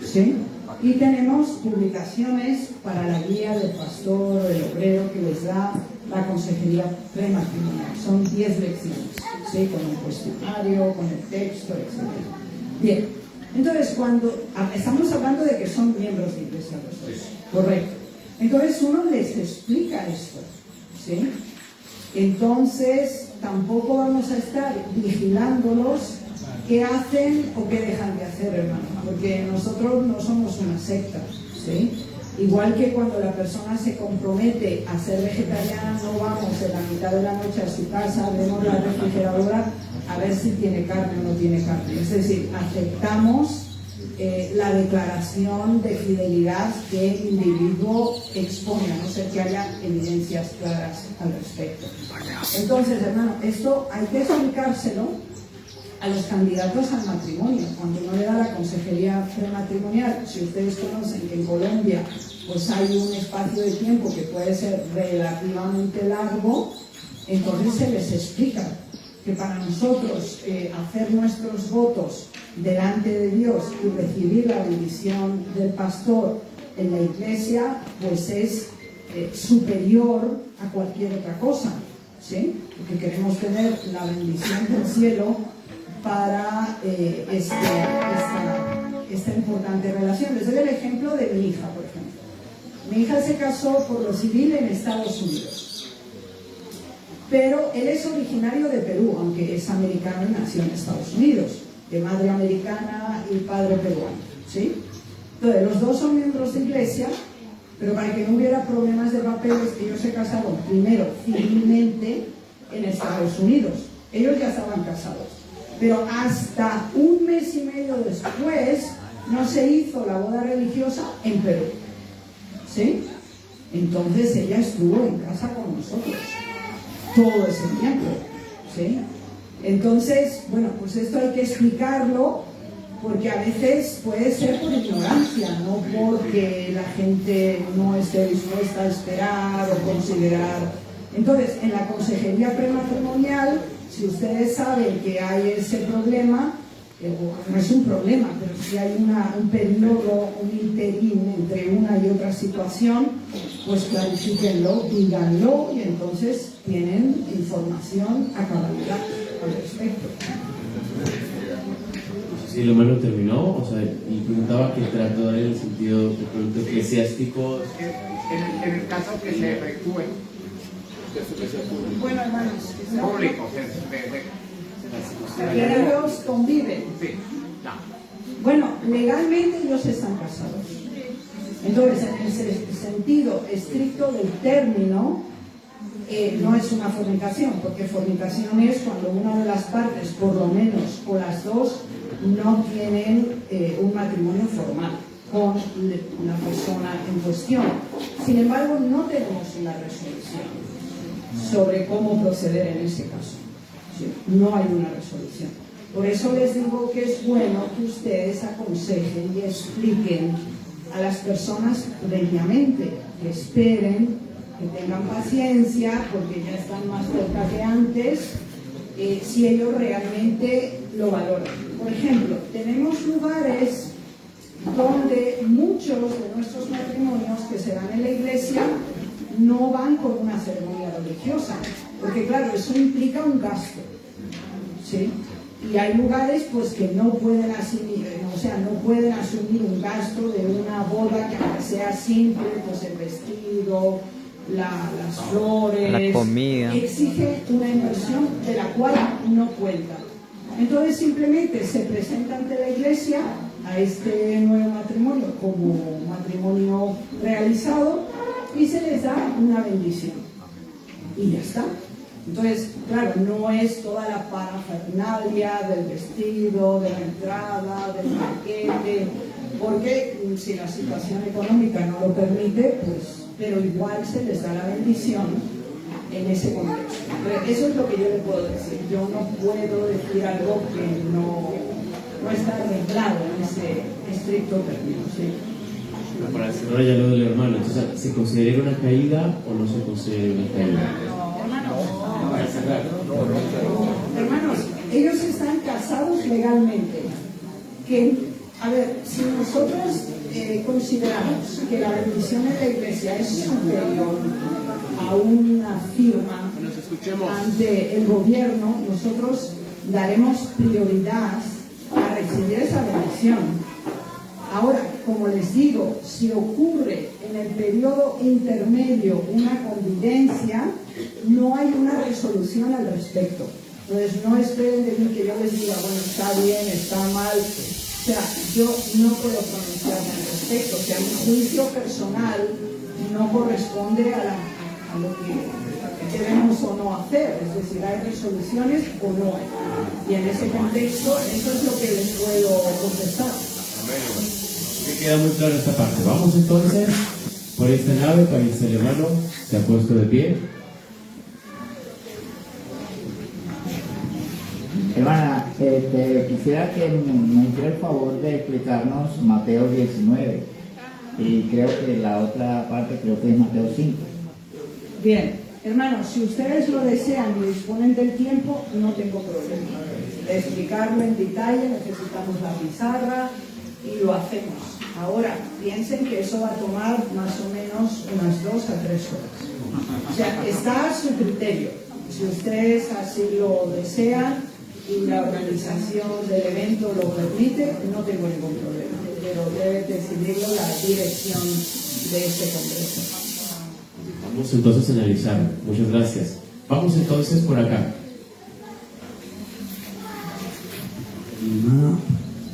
¿sí? Y tenemos publicaciones para la guía del pastor, del obrero, que les da la consejería prematrimonial. Son 10 lecciones, ¿sí? Con un cuestionario, con el texto, etc. Bien, entonces cuando estamos hablando de que son miembros de iglesia los dos, correcto. Entonces uno les explica esto, ¿sí? Entonces tampoco vamos a estar vigilándolos qué hacen o qué dejan de hacer, hermano, porque nosotros no somos una secta, ¿sí? Igual que cuando la persona se compromete a ser vegetariana, no vamos en la mitad de la noche a su casa, abrimos la refrigeradora a ver si tiene carne o no tiene carne. Es decir, aceptamos la declaración de fidelidad que el individuo expone, a no ser que haya evidencias claras al respecto. Entonces, hermano, esto hay que explicárselo a los candidatos al matrimonio. Cuando uno le da la consejería prematrimonial, si ustedes conocen que en Colombia pues hay un espacio de tiempo que puede ser relativamente largo, entonces se les explica que para nosotros hacer nuestros votos delante de Dios y recibir la bendición del pastor en la iglesia, pues es superior a cualquier otra cosa, ¿sí? Porque queremos tener la bendición del cielo para esta importante relación. Les doy el ejemplo de mi hija, por ejemplo. Mi hija se casó por lo civil en Estados Unidos, pero él es originario de Perú, aunque es americano y nació en Estados Unidos, de madre americana y padre peruano, ¿sí? Entonces, los dos son miembros de iglesia, pero para que no hubiera problemas de papeles, ellos se casaron primero civilmente en Estados Unidos. Ellos ya estaban casados, pero hasta un mes y medio después no se hizo la boda religiosa en Perú, ¿sí? Entonces ella estuvo en casa con nosotros todo ese tiempo, ¿sí? Entonces, bueno, pues esto hay que explicarlo, porque a veces puede ser por ignorancia, no porque la gente no esté dispuesta a esperar o considerar. Entonces, en la consejería prematrimonial, si ustedes saben que hay ese problema, no es un problema, pero si hay un periodo, un interín entre una y otra situación, pues clarifíquenlo, díganlo, y entonces tienen información a cabalidad al respecto. Si el hermano terminó, o sea, y preguntaba que trató de dar en el sentido de producto eclesiástico. En el caso que se efectúe Bueno, hermanos, público, que ellos conviven. sí, no. Bueno, legalmente ellos están casados. Entonces, en el sentido estricto del término, no es una fornicación, porque fornicación es cuando una de las partes, por lo menos, o las dos, no tienen un matrimonio formal con la persona en cuestión. Sin embargo, no tenemos una resolución sobre cómo proceder en ese caso. ¿Sí? No hay una resolución. Por eso les digo que es bueno que ustedes aconsejen y expliquen a las personas previamente, que esperen, que tengan paciencia, porque ya están más cerca que antes, si ellos realmente lo valoran. Por ejemplo, tenemos lugares donde muchos de nuestros matrimonios que se dan en la iglesia no van con una ceremonia religiosa, porque claro, eso implica un gasto, ¿sí? Y hay lugares pues que no pueden asumir, no pueden asumir un gasto de una boda que aunque sea simple, pues el vestido, las flores, la comida, exige una inversión de la cual no cuenta. Entonces simplemente se presenta ante la iglesia a este nuevo matrimonio como matrimonio realizado y se les da una bendición y ya está. Entonces, claro, no es toda la parafernalia del vestido, de la entrada, del paquete, porque si la situación económica no lo permite, pues, pero igual se les da la bendición en ese contexto. Eso es lo que yo le puedo decir. Yo no puedo decir algo que no está arreglado en ese estricto término, ¿sí? Para cerrar ya lo del hermano, entonces, ¿se considera una caída o no se considera una caída? Para cerrar. Hermanos, ellos están casados legalmente. Que, a ver, si nosotros consideramos que la bendición en la iglesia es superior a una firma ante el gobierno, nosotros daremos prioridad a recibir esa bendición. Ahora, como les digo, si ocurre en el periodo intermedio una convivencia, no hay una resolución al respecto. Entonces, no esperen de mí que yo les diga, bueno, está bien, está mal. O sea, yo no puedo pronunciarme al respecto. O sea, mi juicio personal no corresponde a lo que debemos o no hacer. Es decir, hay resoluciones o no hay. Y en ese contexto, eso es lo que les puedo contestar. Me queda muy claro esta parte. Vamos entonces por esta nave para que el hermano se ha puesto de pie. Hermana, quisiera que me hiciera el favor de explicarnos Mateo 19 y creo que la otra parte creo que es Mateo 5. Bien, hermanos, si ustedes lo desean y disponen del tiempo, no tengo problema. De explicarlo en detalle, necesitamos la pizarra y lo hacemos. Ahora, piensen que eso va a tomar más o menos unas 2 a 3 horas. O sea, está a su criterio. Si ustedes así lo desean y la organización del evento lo permite, no tengo ningún problema. Pero debe decidirlo la dirección de este congreso. Vamos entonces a analizar. Muchas gracias. Vamos entonces por acá.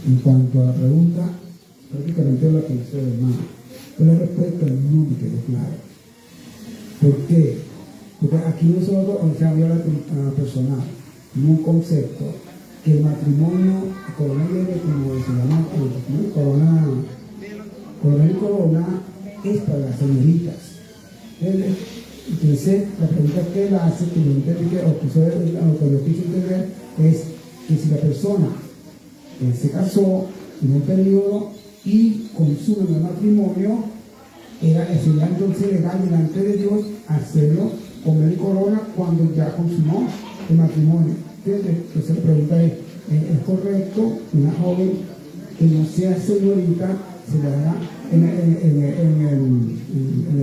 En cuanto a la pregunta, prácticamente lo que dice el hermano. Pero la respuesta no me quedó clara. ¿Por qué? Porque aquí nosotros, o sea, había la personal, un concepto, que el matrimonio, coronel, como se llama, coronel, corona, es para las señoritas. Entonces Entonces, la pregunta que él hace, que yo entendí que, o que yo quise entender, es que si la persona se casó en un periodo y consume el matrimonio, sería entonces legal delante de Dios hacerlo con velo y corona cuando ya consumó el matrimonio. ¿Entiendes? Entonces la pregunta es correcto que una joven que no sea señorita se le haga en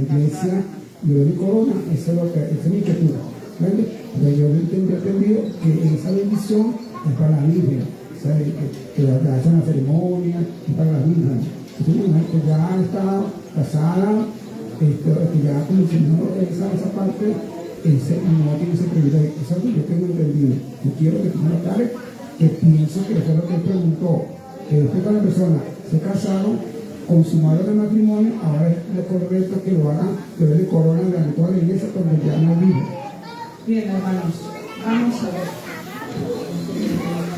la iglesia de velo y corona? Esa es mi inquietud. Pero yo he entendido que esa bendición es para la Virgen, ¿sabes? Que le hacen la ceremonia, es para la Virgen. Entonces, una vez que ya está casada, que ya consumió esa parte, no tiene ese privilegio. Es algo que yo tengo entendido. Yo quiero que tú me lo aclares, que pienso que eso es lo que él preguntó. Que después que la persona se casaron, consumaron el matrimonio, ahora es lo correcto que lo hagan, que le coronan de toda la iglesia cuando ya no vive. Bien, hermanos, vamos a ver.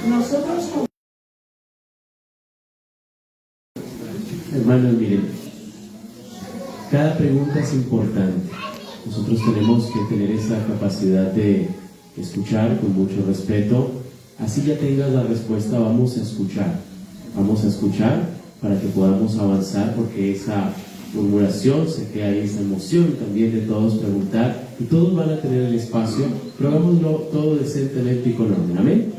Nosotros Hermanos, miren, cada pregunta es importante. Nosotros tenemos que tener esa capacidad de escuchar con mucho respeto. Así ya tengas la respuesta, vamos a escuchar. Vamos a escuchar para que podamos avanzar, porque esa murmuración, se queda ahí esa emoción también de todos preguntar, y todos van a tener el espacio, pero hagámoslo todo decentemente y con orden. Amén.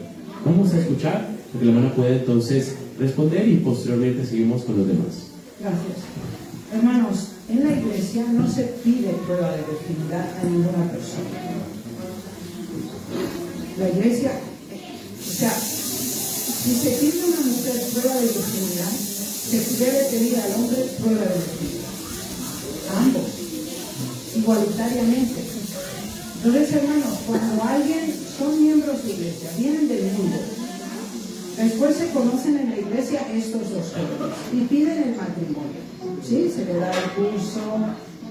Vamos a escuchar, para que la hermana pueda entonces responder y posteriormente seguimos con los demás. Gracias. Hermanos, en la iglesia no se pide prueba de virginidad a ninguna persona. La iglesia, o sea, si se pide a una mujer prueba de virginidad, se debe pedir al hombre prueba de virginidad. A ambos, igualitariamente. Entonces, hermanos, cuando alguien son miembros de iglesia, vienen del mundo, después se conocen en la iglesia estos dos jóvenes y piden el matrimonio, ¿sí? Se le da el curso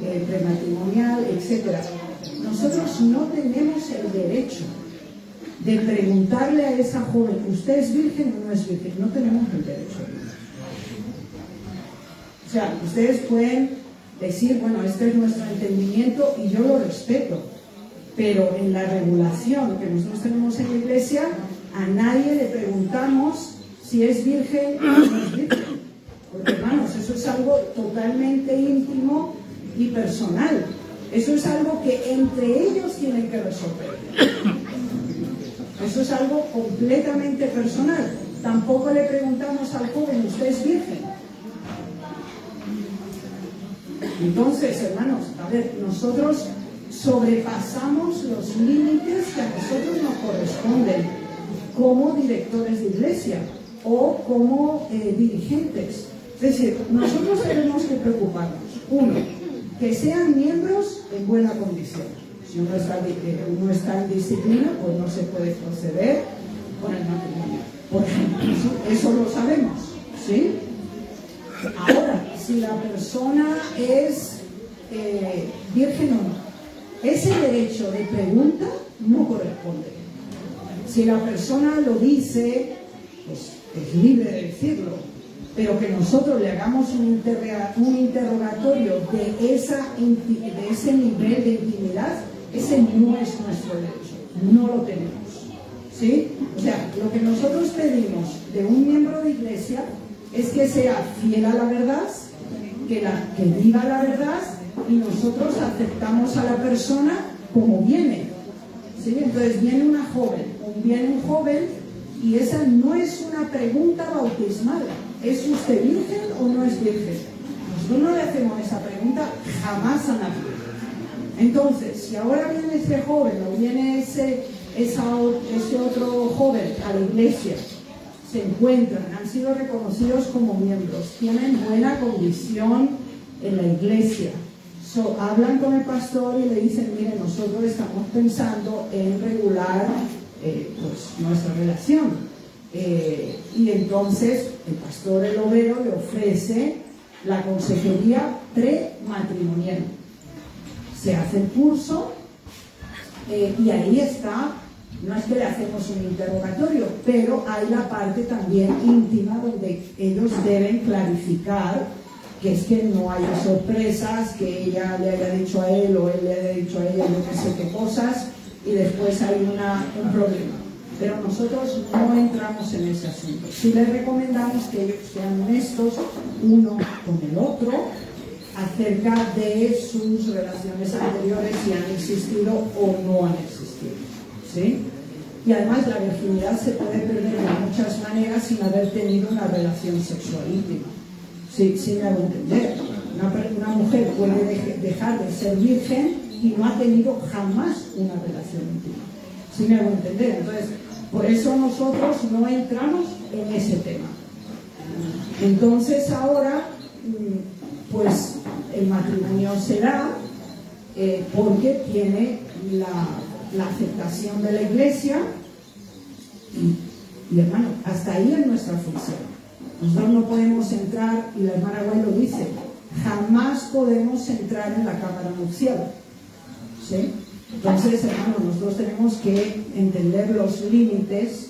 prematrimonial, etc. Nosotros no tenemos el derecho de preguntarle a esa joven, ¿usted es virgen o no es virgen? No tenemos el derecho. O sea, ustedes pueden decir, bueno, este es nuestro entendimiento y yo lo respeto, pero en la regulación que nosotros tenemos en la iglesia, a nadie le preguntamos si es virgen o no es virgen. Porque, hermanos, eso es algo totalmente íntimo y personal. Eso es algo que entre ellos tienen que resolver. Eso es algo completamente personal. Tampoco le preguntamos al joven, ¿usted es virgen? Entonces, hermanos, a ver, nosotros sobrepasamos los límites que a nosotros nos corresponden como directores de iglesia o como dirigentes. Es decir, nosotros tenemos que preocuparnos, uno, que sean miembros en buena condición. Si uno está en disciplina, pues no se puede proceder con el matrimonio. Por ejemplo, eso lo sabemos, ¿sí? Ahora, si la persona es virgen o no, ese derecho de pregunta no corresponde. Si la persona lo dice, pues es libre de decirlo, pero que nosotros le hagamos un interrogatorio de ese nivel de intimidad, ese no es nuestro derecho, no lo tenemos, ¿sí? O sea, lo que nosotros pedimos de un miembro de iglesia es que sea fiel a la verdad, que diga la verdad, y nosotros aceptamos a la persona como viene, ¿sí? Entonces viene una joven, viene un joven, y esa no es una pregunta bautismal, ¿es usted virgen o no es virgen? Nosotros no le hacemos esa pregunta jamás a nadie. Entonces, si ahora viene ese joven o viene ese otro joven a la iglesia, se encuentran, han sido reconocidos como miembros, tienen buena condición en la iglesia, hablan con el pastor y le dicen, mire, nosotros estamos pensando en regular pues, nuestra relación. Y entonces el pastor, el obrero, le ofrece la consejería prematrimonial. Se hace el curso y ahí está, no es que le hacemos un interrogatorio, pero hay la parte también íntima donde ellos deben clarificar que es que no haya sorpresas, que ella le haya dicho a él o él le haya dicho a ella yo no sé qué cosas y después hay un problema. Pero nosotros no entramos en ese asunto. Sí les recomendamos que ellos sean honestos uno con el otro acerca de sus relaciones anteriores, si han existido o no han existido, ¿sí? Y además la virginidad se puede perder de muchas maneras sin haber tenido una relación sexual íntima. Sí me hago entender. Una mujer puede dejar de ser virgen y no ha tenido jamás una relación íntima. Sí me hago entender. Entonces, por eso nosotros no entramos en ese tema. Entonces ahora, pues el matrimonio se da porque tiene la aceptación de la Iglesia y hermano, hasta ahí es nuestra función. Nosotros no podemos entrar, y la hermana Guay lo dice, jamás podemos entrar en la cámara nupcial, ¿sí? Entonces, hermano, nosotros tenemos que entender los límites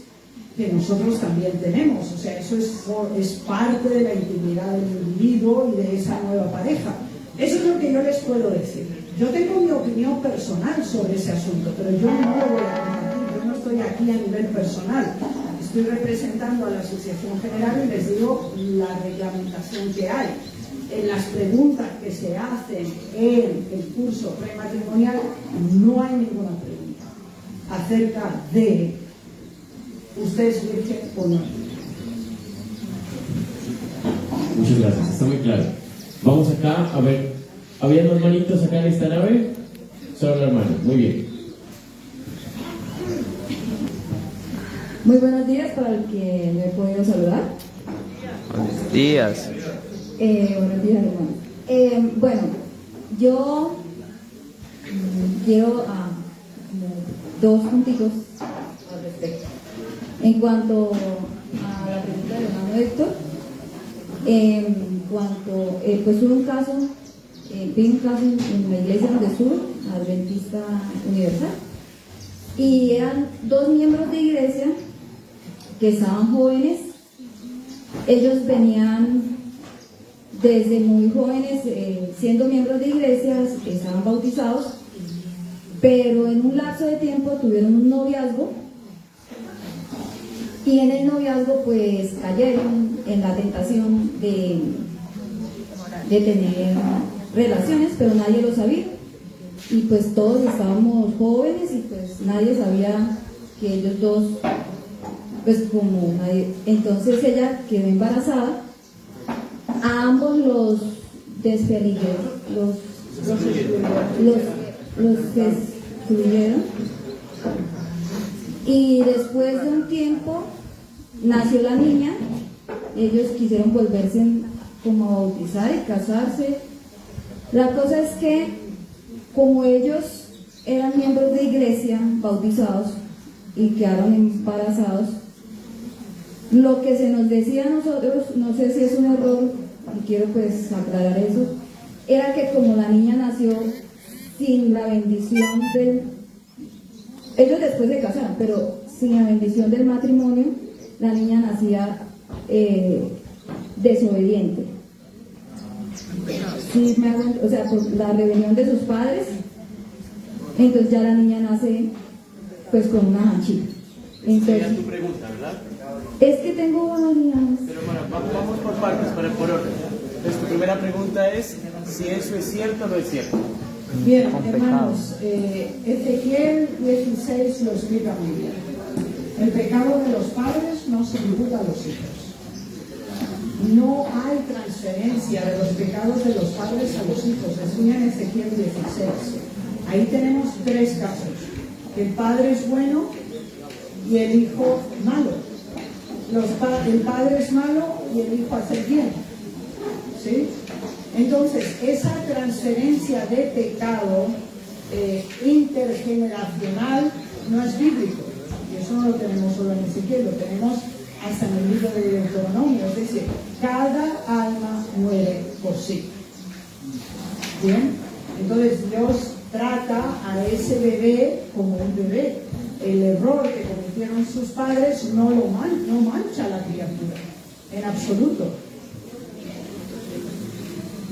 que nosotros también tenemos. O sea, eso es parte de la intimidad del individuo y de esa nueva pareja. Eso es lo que yo les puedo decir. Yo tengo mi opinión personal sobre ese asunto, pero yo no lo voy a compartir. Yo no estoy aquí a nivel personal. Estoy representando a la Asociación General y les digo la reglamentación que hay. En las preguntas que se hacen en el curso prematrimonial no hay ninguna pregunta acerca de ¿usted es virgen o no? Muchas gracias, está muy claro. Vamos acá, a ver, ¿había dos manitos acá en esta nave? Solo la hermana, muy bien. Muy buenos días para el que me he podido saludar. Buenos días. Buenos días, hermano. Bueno, yo quiero dos puntitos al respecto. En cuanto a la pregunta del hermano Héctor, pues hubo un caso, vi un caso en la iglesia donde estuve, Adventista Universal, y eran dos miembros de iglesia que estaban jóvenes. Ellos venían desde muy jóvenes siendo miembros de iglesias, estaban bautizados, pero en un lapso de tiempo tuvieron un noviazgo y en el noviazgo pues cayeron en la tentación de tener relaciones, pero nadie lo sabía y pues todos estábamos jóvenes y pues nadie sabía que ellos dos, pues como nadie, entonces ella quedó embarazada. A ambos los despeligueron, los excluyeron, y después de un tiempo nació la niña. Ellos quisieron volverse como a bautizar y casarse. La cosa es que como ellos eran miembros de iglesia bautizados y quedaron embarazados, lo que se nos decía a nosotros, no sé si es un error, y quiero pues aclarar eso, era que como la niña nació sin la bendición ellos después se casaron, pero sin la bendición del matrimonio, la niña nacía desobediente. Sí, o sea, por la rebelión de sus padres, entonces ya la niña nace pues con una manchita. Entonces, Sería tu pregunta, ¿verdad? Es que tengo varias. Pero bueno, vamos por partes, por orden. Entonces, tu primera pregunta es si eso es cierto o no es cierto. Bien, hermanos, Ezequiel 16 lo explica muy bien. El pecado de los padres no se imputa a los hijos. No hay transferencia de los pecados de los padres a los hijos. Enseña en Ezequiel 16. Ahí tenemos tres casos. El padre es bueno y el hijo malo. El padre es malo y el hijo hace bien. ¿Sí? Entonces, esa transferencia de pecado intergeneracional no es bíblico. Y eso no lo tenemos solo en Ezequiel, lo tenemos hasta en el libro de Deuteronomio. Es decir, cada alma muere por sí. Bien, entonces Dios trata a ese bebé como un bebé. El error que cometieron sus padres no mancha a la criatura, en absoluto.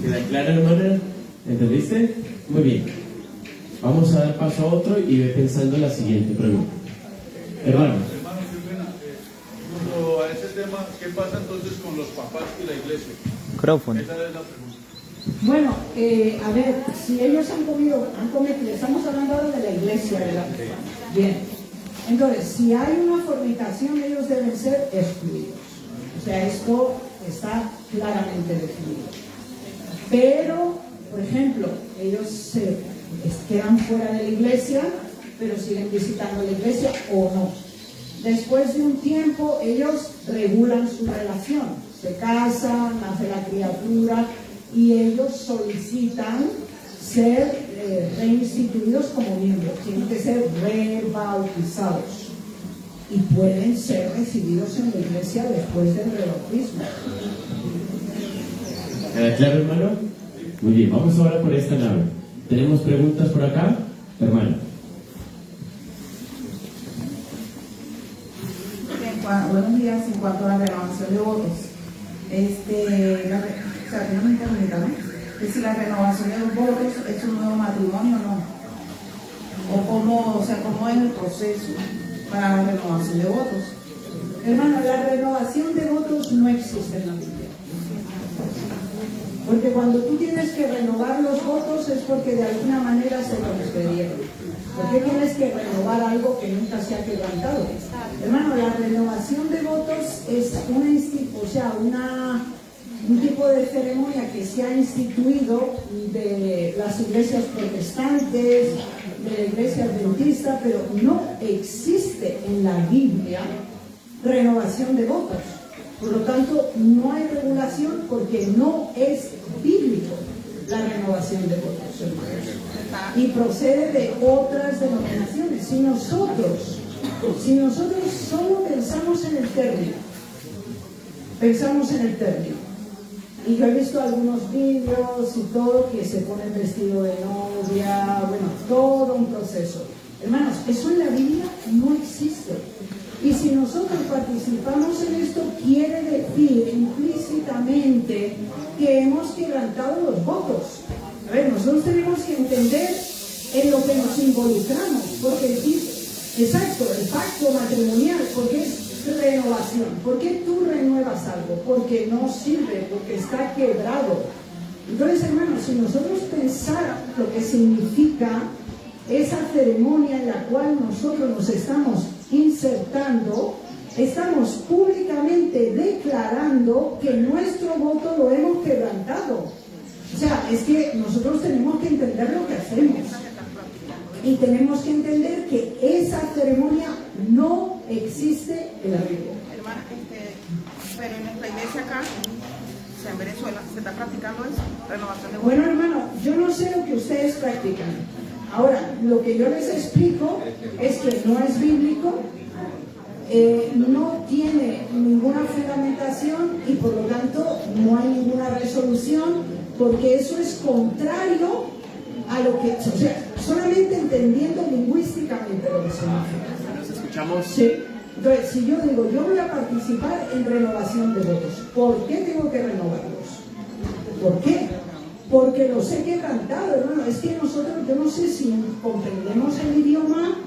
¿Queda claro, hermana? ¿Entendiste? Muy bien. Vamos a dar paso a otro y ve pensando en la siguiente pregunta. Hermano. A ese tema, ¿qué pasa entonces con los papás y la iglesia? Micrófono. Esa es la pregunta. Bueno, a ver, si ellos han cometido, estamos hablando ahora de la iglesia, ¿verdad? Bien. Entonces, si hay una fornicación, ellos deben ser excluidos. O sea, esto está claramente definido. Pero, por ejemplo, ellos se quedan fuera de la iglesia, pero siguen visitando la iglesia o no. Después de un tiempo, ellos regulan su relación. Se casan, nace la criatura y ellos solicitan ser reinstituidos como miembros. Tienen que ser rebautizados y pueden ser recibidos en la iglesia después del rebautismo. ¿Queda claro, hermano? Muy bien, vamos ahora por esta nave. ¿Tenemos preguntas por acá? Hermano. Buenos días. En cuanto a la renovación de votos, tengo una incógnita, ¿no? Que si la renovación de los votos es un nuevo matrimonio o no, o cómo es el proceso para la renovación de votos. Hermano, la renovación de votos no existe en la Biblia. Porque cuando tú tienes que renovar los votos es porque de alguna manera se transfirieron. ¿Por qué tienes que renovar algo que nunca se ha quebrantado? Hermano, la renovación de votos es un tipo de ceremonia que se ha instituido de las iglesias protestantes, de la iglesia adventista, pero no existe en la Biblia renovación de votos. Por lo tanto, no hay regulación porque no es bíblico la renovación de votos, hermanos. Y procede de otras denominaciones. Si nosotros solo pensamos en el término, y yo he visto algunos vídeos y todo que se pone vestido de novia, bueno, todo un proceso. Hermanos, eso en la Biblia no existe. Y si nosotros participamos en esto, quiere decir implícitamente que hemos quebrantado los votos. A ver, nosotros tenemos que entender en lo que nos involucramos, porque exacto, el pacto matrimonial, porque es renovación. ¿Por qué tú renuevas algo? Porque no sirve, porque está quebrado. Entonces, hermanos, si nosotros pensáramos lo que significa esa ceremonia en la cual nosotros nos estamos insertando, estamos públicamente declarando que nuestro voto lo hemos quebrantado. O sea, es que nosotros tenemos que entender lo que hacemos y tenemos que entender que esa ceremonia no existe en la Biblia. Hermana, pero en nuestra iglesia acá, o sea, en Venezuela, ¿se está practicando eso? Renovación de votos. Bueno, hermano, yo no sé lo que ustedes practican. Ahora, lo que yo les explico es que no es bíblico, no tiene ninguna fundamentación y por lo tanto no hay ninguna resolución, porque eso es contrario a lo que, o sea, solamente entendiendo lingüísticamente lo que significa. ¿Nos escuchamos? Sí. Entonces, si yo digo, yo voy a participar en renovación de votos, ¿por qué tengo que renovarlos? ¿Por qué? Porque los he quebrantado, hermano. Es que nosotros, yo no sé si comprendemos el idioma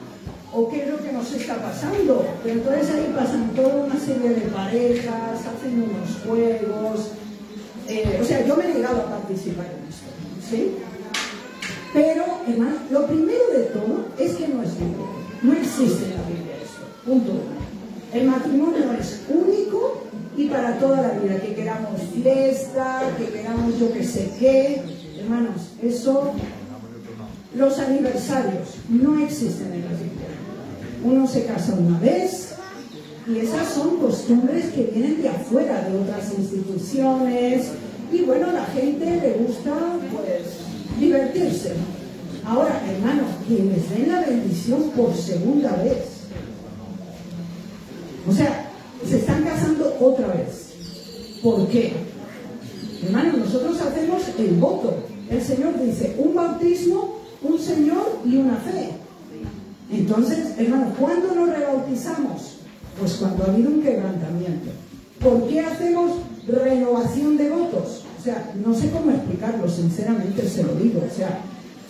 o qué es lo que nos está pasando, pero entonces ahí pasan toda una serie de parejas, hacen unos juegos, o sea, yo me he negado a participar en esto, ¿sí? Pero, hermano, lo primero de todo es que no es bíblico, no existe en la Biblia esto, punto uno. El matrimonio es único y para toda la vida, que queramos fiesta, que queramos yo que sé qué, hermanos, eso, los aniversarios no existen en la Biblia. Uno se casa una vez y esas son costumbres que vienen de afuera, de otras instituciones, y bueno, a la gente le gusta, pues, divertirse. Ahora, hermano, que les den la bendición por segunda vez. O sea, se están casando otra vez. ¿Por qué? Hermano, nosotros hacemos el voto. El Señor dice, un bautismo, un Señor y una fe. Entonces, hermano, ¿cuándo nos rebautizamos? Pues cuando ha habido un quebrantamiento. ¿Por qué hacemos renovación de votos? O sea, no sé cómo explicarlo, sinceramente se lo digo, o sea,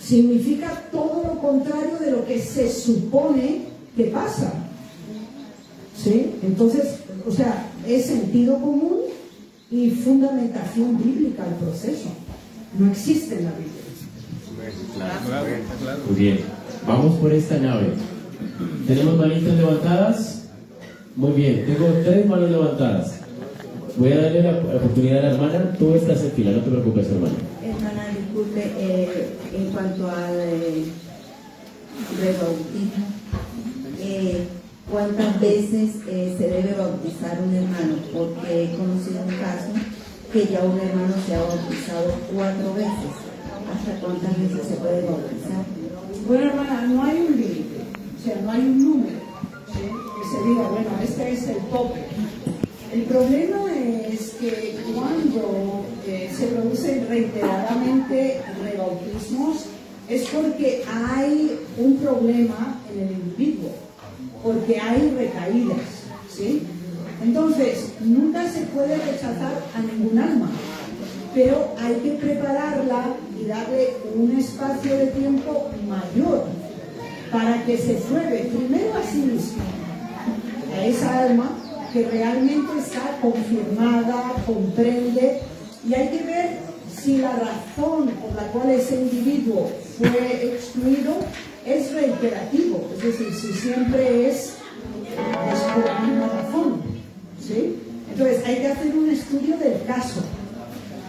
significa todo lo contrario de lo que se supone que pasa, ¿sí? Entonces, o sea, es sentido común y fundamentación bíblica el proceso, no existe en la Biblia. Muy bien, vamos por esta nave. ¿Tenemos manitas levantadas? Muy bien, tengo 3 manos levantadas. Voy a darle la oportunidad a la hermana. Tú estás en fila, no te preocupes, hermana. Hermana, disculpe, en cuanto al rebautismo, ¿cuántas veces se debe bautizar un hermano? Porque he conocido un caso que ya un hermano se ha bautizado 4 veces. ¿Hasta cuántas veces se puede bautizar? Bueno, hermana, no hay un límite, o sea, no hay un número, ¿sí? Que se diga, bueno, este es el tope. El problema es que cuando se producen reiteradamente rebautismos es porque hay un problema en el individuo, porque hay recaídas, ¿sí? Entonces, nunca se puede rechazar a ningún alma, pero hay que prepararla y darle un espacio de tiempo mayor para que se pruebe primero a sí mismo, a esa alma que realmente está confirmada, comprende, y hay que ver si la razón por la cual ese individuo fue excluido es reiterativo, es decir, si siempre es por la misma razón, ¿sí? Entonces hay que hacer un estudio del caso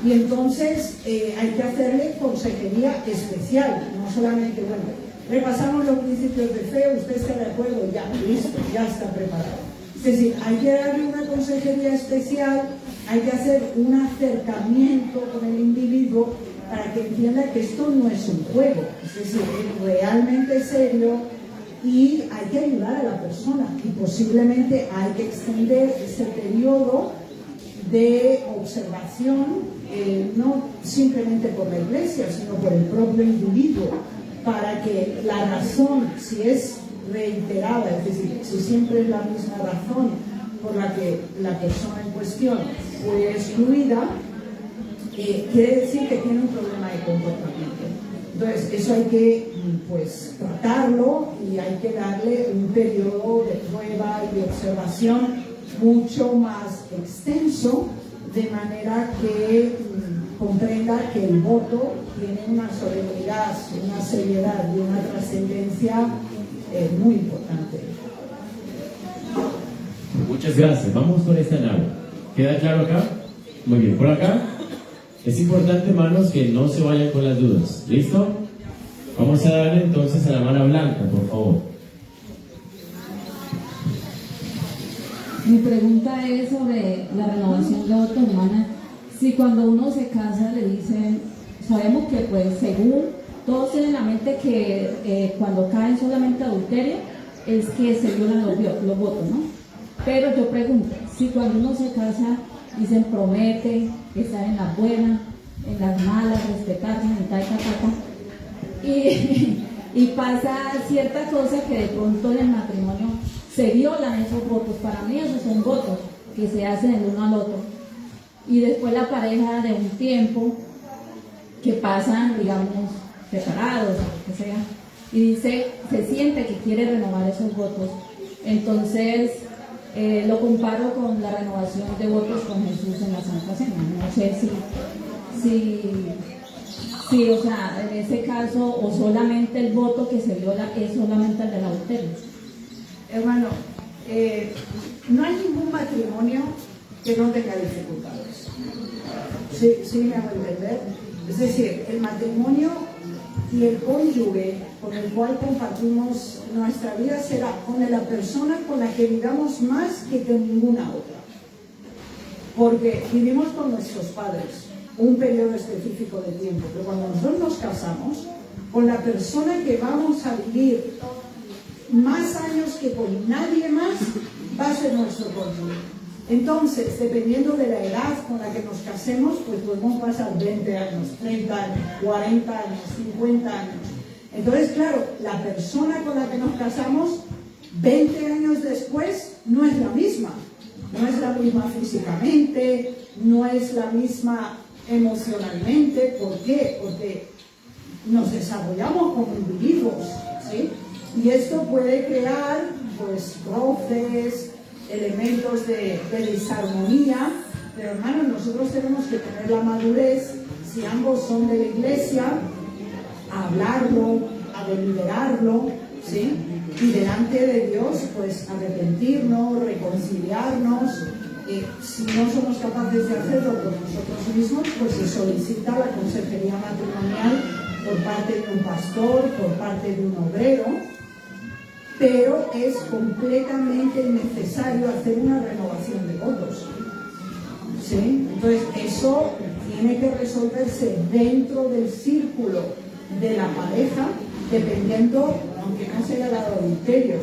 y entonces hay que hacerle consejería especial, no solamente, bueno, repasamos los principios de fe, usted está de acuerdo, ya, listo, ya está preparado. Es decir, hay que darle una consejería especial, hay que hacer un acercamiento con el individuo para que entienda que esto no es un juego, es decir, es realmente serio y hay que ayudar a la persona y posiblemente hay que extender ese periodo de observación, no simplemente por la iglesia, sino por el propio individuo, para que la razón, si es reiterada, es decir, si siempre es la misma razón por la que la persona en cuestión fue excluida, quiere decir que tiene un problema de comportamiento. Entonces, eso hay que pues tratarlo y hay que darle un periodo de prueba y de observación mucho más extenso, de manera que comprenda que el voto tiene una solemnidad, una seriedad y una trascendencia muy importante. Muchas gracias. Vamos con esta nave. ¿Queda claro acá? Muy bien. ¿Por acá? Es importante, hermanos, que no se vayan con las dudas. ¿Listo? Vamos a darle entonces a la mano blanca, por favor. Mi pregunta es sobre la renovación de voto, hermana. Si cuando uno se casa le dicen, sabemos que pues según todos tienen en la mente que cuando caen solamente adulterio es que se violan los votos, ¿no? Pero yo pregunto, si cuando uno se casa dicen promete estar en las buenas, en las malas, respetarse, y pasa cierta cosa que de pronto en el matrimonio se violan esos votos. Para mí esos son votos que se hacen el uno al otro. Y después la pareja de un tiempo que pasan, digamos, separados o lo que sea, y dice, se siente que quiere renovar esos votos. Entonces lo comparo con la renovación de votos con Jesús en la Santa Cena. No sé si, o sea, en ese caso, o solamente el voto que se viola es solamente el del adulterio. Hermano, no hay ningún matrimonio que no tenga dificultades. ¿Sí me hago entender? Es decir, el matrimonio y el cónyuge con el cual compartimos nuestra vida será con la persona con la que vivamos más que con ninguna otra. Porque vivimos con nuestros padres un periodo específico de tiempo, pero cuando nosotros nos casamos, con la persona que vamos a vivir más años que con nadie más, va a ser nuestro cónyuge. Entonces, dependiendo de la edad con la que nos casemos, pues podemos pasar 20 años, 30 años, 40 años, 50 años. Entonces, claro, la persona con la que nos casamos 20 años después no es la misma. No es la misma físicamente, no es la misma emocionalmente. ¿Por qué? Porque nos desarrollamos como individuos, ¿sí? Y esto puede crear, pues, roces, elementos de desarmonía, pero hermanos, nosotros tenemos que tener la madurez, si ambos son de la iglesia, a hablarlo, a deliberarlo, ¿sí? Y delante de Dios, pues, arrepentirnos, reconciliarnos. Si no somos capaces de hacerlo por nosotros mismos, pues se solicita la consejería matrimonial por parte de un pastor, por parte de un obrero, pero es completamente innecesario hacer una renovación de votos, ¿sí? Entonces eso tiene que resolverse dentro del círculo de la pareja, dependiendo, aunque no se haya dado adulterio,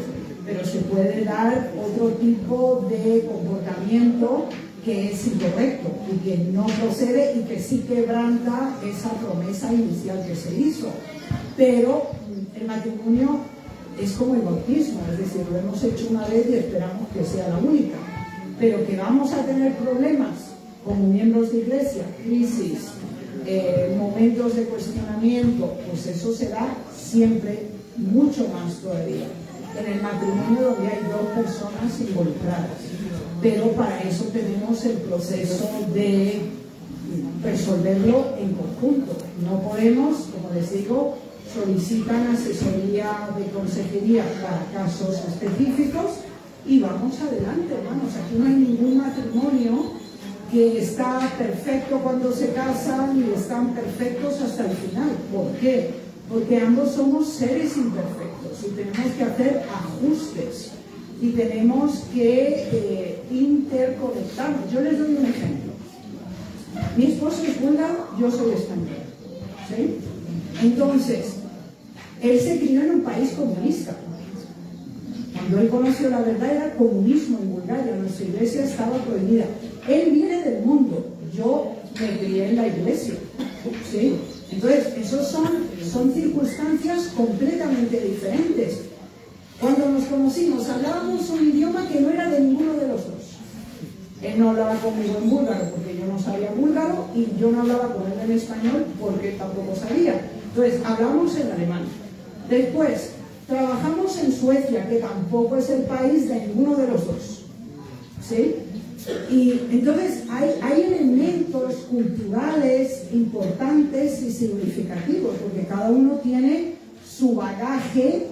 pero se puede dar otro tipo de comportamiento que es incorrecto y que no procede y que sí quebranta esa promesa inicial que se hizo. Pero el matrimonio es como el bautismo, es decir, lo hemos hecho una vez y esperamos que sea la única. Pero que vamos a tener problemas como miembros de iglesia, crisis, momentos de cuestionamiento, pues eso será siempre mucho más todavía. En el matrimonio donde hay dos personas involucradas, pero para eso tenemos el proceso de resolverlo en conjunto. No podemos, como les digo, solicitan asesoría de consejería para casos específicos y vamos adelante, hermanos. Aquí no hay ningún matrimonio que está perfecto cuando se casan y están perfectos hasta el final. ¿Por qué? Porque ambos somos seres imperfectos y tenemos que hacer ajustes y tenemos que interconectarnos. Yo les doy un ejemplo. Mi esposo es búlgaro, yo soy española, ¿sí? Entonces, él se crió en un país comunista. Cuando él conoció la verdad era comunismo en Bulgaria, nuestra iglesia estaba prohibida. Él viene del mundo, yo me crié en la iglesia, ¿sí? Entonces, esos son circunstancias completamente diferentes. Cuando nos conocimos, hablábamos un idioma que no era de ninguno de los dos. Él no hablaba conmigo en búlgaro porque yo no sabía búlgaro y yo no hablaba con él en español porque él tampoco sabía. Entonces, hablamos en alemán. Después, trabajamos en Suecia, que tampoco es el país de ninguno de los dos, ¿sí? Y entonces hay elementos culturales importantes y significativos, porque cada uno tiene su bagaje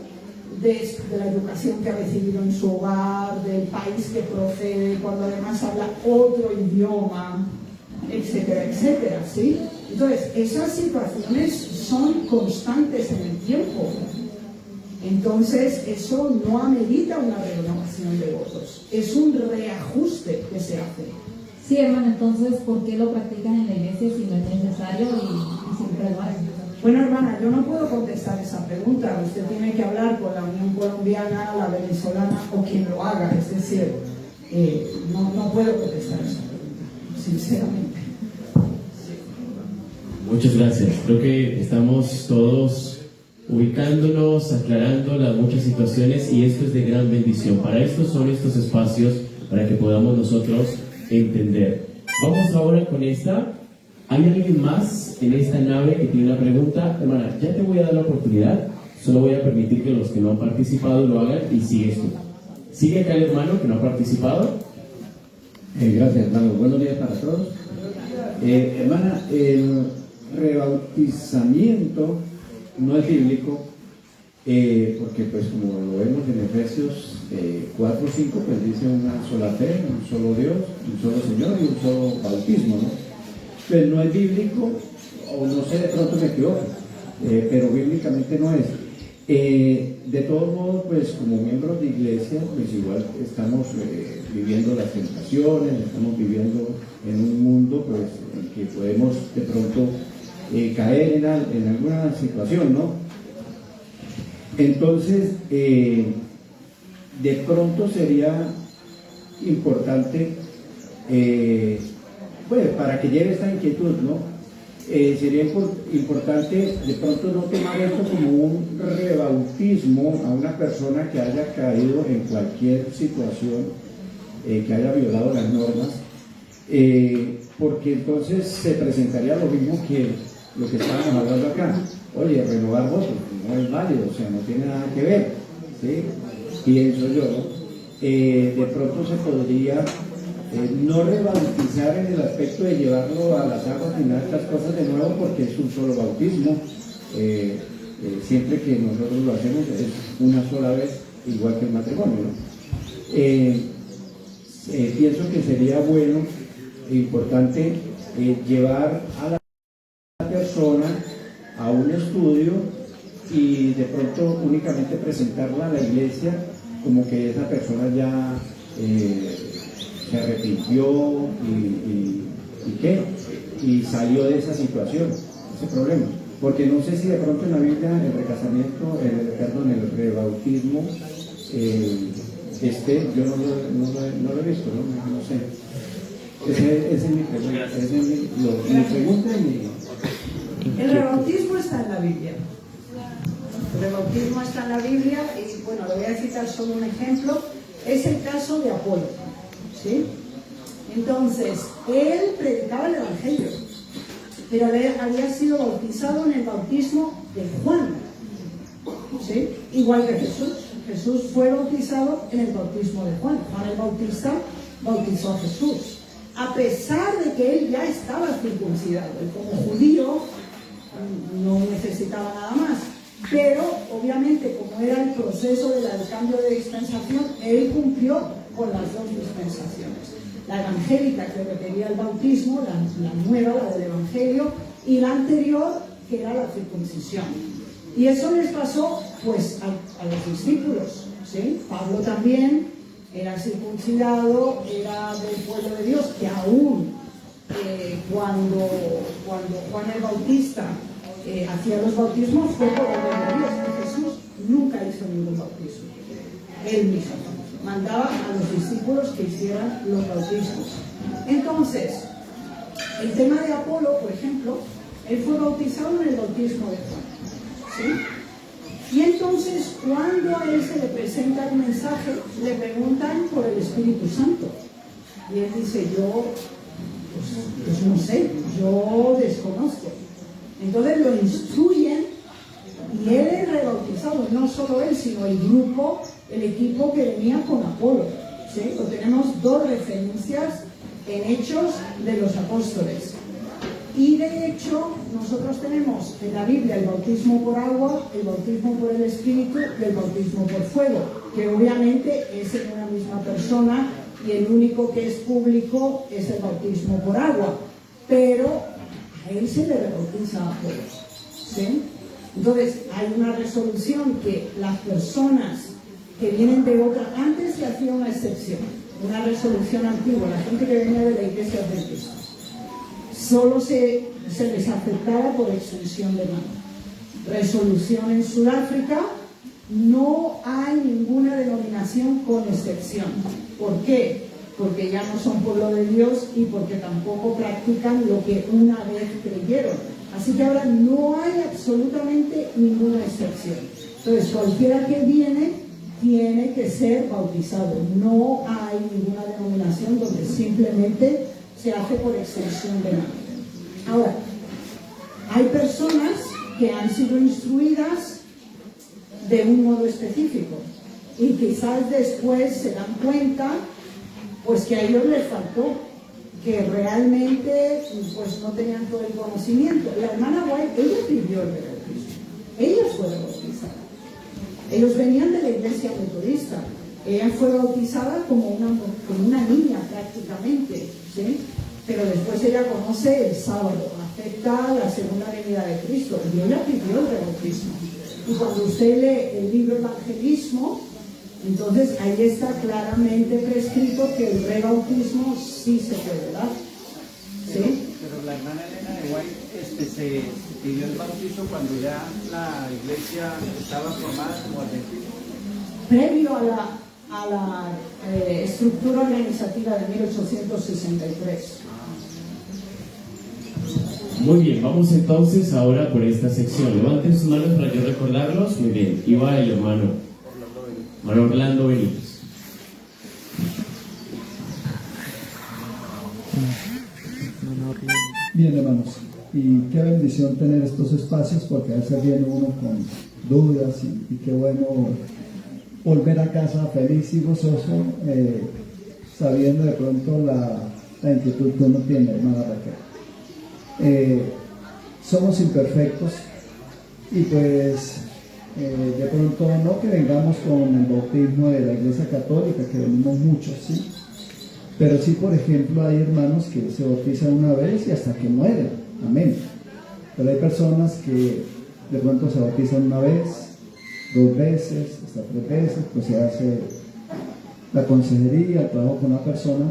de la educación que ha recibido en su hogar, del país que procede, cuando además habla otro idioma, etcétera, etcétera, ¿sí? Entonces, esas situaciones son constantes en el tiempo. Entonces, eso no amerita una renovación de votos, es un reajuste que se hace. Sí, hermano, entonces, ¿por qué lo practican en la iglesia si no es necesario y siempre lo hacen? Bueno, hermana, yo no puedo contestar esa pregunta. Usted tiene que hablar con la Unión Colombiana, la venezolana o quien lo haga. Es decir, no puedo contestar esa pregunta, sinceramente. Muchas gracias. Creo que estamos todos ubicándonos, aclarando las muchas situaciones y esto es de gran bendición. Para esto son estos espacios, para que podamos nosotros entender. Vamos ahora con esta. ¿Hay alguien más en esta nave que tiene una pregunta? Hermana, ya te voy a dar la oportunidad, solo voy a permitir que los que no han participado lo hagan y sigues tú. Sigue acá el hermano que no ha participado. Gracias, hermano. Buenos días para todos. Hermana, el rebautizamiento no es bíblico, porque pues como lo vemos en Efesios 4:5, pues dice una sola fe, un solo Dios, un solo Señor y un solo bautismo, ¿no? Pues no es bíblico, o no sé, de pronto me equivoco, pero bíblicamente no es. De todos modos, pues como miembros de iglesia, pues igual estamos viviendo las tentaciones, estamos viviendo en un mundo pues en que podemos de pronto caer en alguna situación, ¿no? Entonces, de pronto sería importante, pues para que lleve esta inquietud, ¿no? Sería importante de pronto no tomar esto como un rebautismo a una persona que haya caído en cualquier situación, que haya violado las normas, porque entonces se presentaría lo mismo que lo que estábamos hablando acá. Oye, renovar votos no es válido, o sea, no tiene nada que ver, ¿sí? Pienso yo, ¿no? De pronto se podría no rebautizar en el aspecto de llevarlo a las aguas ni nada de estas cosas de nuevo, porque es un solo bautismo. Siempre que nosotros lo hacemos es una sola vez, igual que el matrimonio, ¿no? Pienso que sería bueno e importante llevar a la persona a un estudio y de pronto únicamente presentarla a la iglesia como que esa persona ya se arrepintió y salió de esa situación, ese problema. Porque no sé si de pronto en la Biblia el recasamiento, el rebautismo, yo no lo he visto, no sé. Esa es mi pregunta. Mi pregunta y El rebautismo está en la Biblia. El rebautismo está en la Biblia y bueno, le voy a citar solo un ejemplo. Es el caso de Apolo, ¿sí? Entonces, él predicaba el Evangelio, pero había sido bautizado en el bautismo de Juan, ¿sí? Igual que Jesús. Jesús fue bautizado en el bautismo de Juan. Juan el Bautista bautizó a Jesús, a pesar de que él ya estaba circuncidado. Él como judío no necesitaba nada más, pero obviamente como era el proceso del cambio de dispensación, él cumplió con las dos dispensaciones: la evangélica, que requería el bautismo, la nueva, la del evangelio, y la anterior, que era la circuncisión. Y eso les pasó pues a los discípulos, ¿sí? Pablo también era circuncidado, era del pueblo de Dios, que aún cuando Juan el Bautista hacía los bautismos fue por orden de Dios. Y Jesús nunca hizo ningún bautismo, él mismo mandaba a los discípulos que hicieran los bautismos. Entonces, el tema de Apolo, por ejemplo, él fue bautizado en el bautismo de Juan, ¿sí? Y entonces, cuando a él se le presenta el mensaje, le preguntan por el Espíritu Santo. Y él dice, yo pues no sé, yo desconozco. Entonces lo instruyen y él es rebautizado, no solo él, sino el grupo, el equipo que venía con Apolo, ¿sí? Pues tenemos dos referencias en Hechos de los Apóstoles. Y de hecho, nosotros tenemos en la Biblia el bautismo por agua, el bautismo por el Espíritu y el bautismo por fuego, que obviamente es en una misma persona, y el único que es público es el bautismo por agua, pero a él se le rebautiza a Apolo, ¿sí? Entonces, hay una resolución que las personas que vienen de otra, antes se hacía una excepción, una resolución antigua, la gente que venía de la iglesia adventista, solo se les aceptaba por extensión de mano. Resolución en Sudáfrica, no hay ninguna denominación con excepción. ¿Por qué? Porque ya no son pueblo de Dios y porque tampoco practican lo que una vez creyeron. Así que ahora no hay absolutamente ninguna excepción. Entonces, cualquiera que viene tiene que ser bautizado. No hay ninguna denominación donde simplemente se hace por extensión de mano. Ahora, hay personas que han sido instruidas de un modo específico y quizás después se dan cuenta pues que a ellos les faltó, que realmente pues no tenían todo el conocimiento. La hermana White, ella pidió el bautismo, ella fue bautizada. Ellos venían de la iglesia metodista, ella fue bautizada como una niña prácticamente, ¿sí? Pero después ella conoce el sábado, acepta la segunda venida de Cristo y ella pidió el bautismo. Y cuando usted lee el libro Evangelismo, entonces ahí está claramente prescrito que el rebautismo sí se puede dar, ¿sí? Pero la hermana Elena de White se pidió el bautismo cuando ya la iglesia estaba formada como adventista. Previo a la estructura organizativa de 1863. Muy bien, vamos entonces ahora por esta sección. Levanten sus manos para yo recordarlos. Muy bien, iba el hermano Orlando Benítez. Bien, hermanos, y qué bendición tener estos espacios, porque a veces viene uno con dudas y qué bueno volver a casa feliz y gozoso, sabiendo de pronto la inquietud que uno tiene, hermana Raquel. Somos imperfectos y pues de pronto no que vengamos con el bautismo de la Iglesia Católica, que venimos muchos, ¿sí? Pero sí, por ejemplo, hay hermanos que se bautizan una vez y hasta que mueren, amén. Pero hay personas que de pronto se bautizan una vez, 2 veces, hasta 3 veces, pues se hace la consejería, el trabajo con la persona.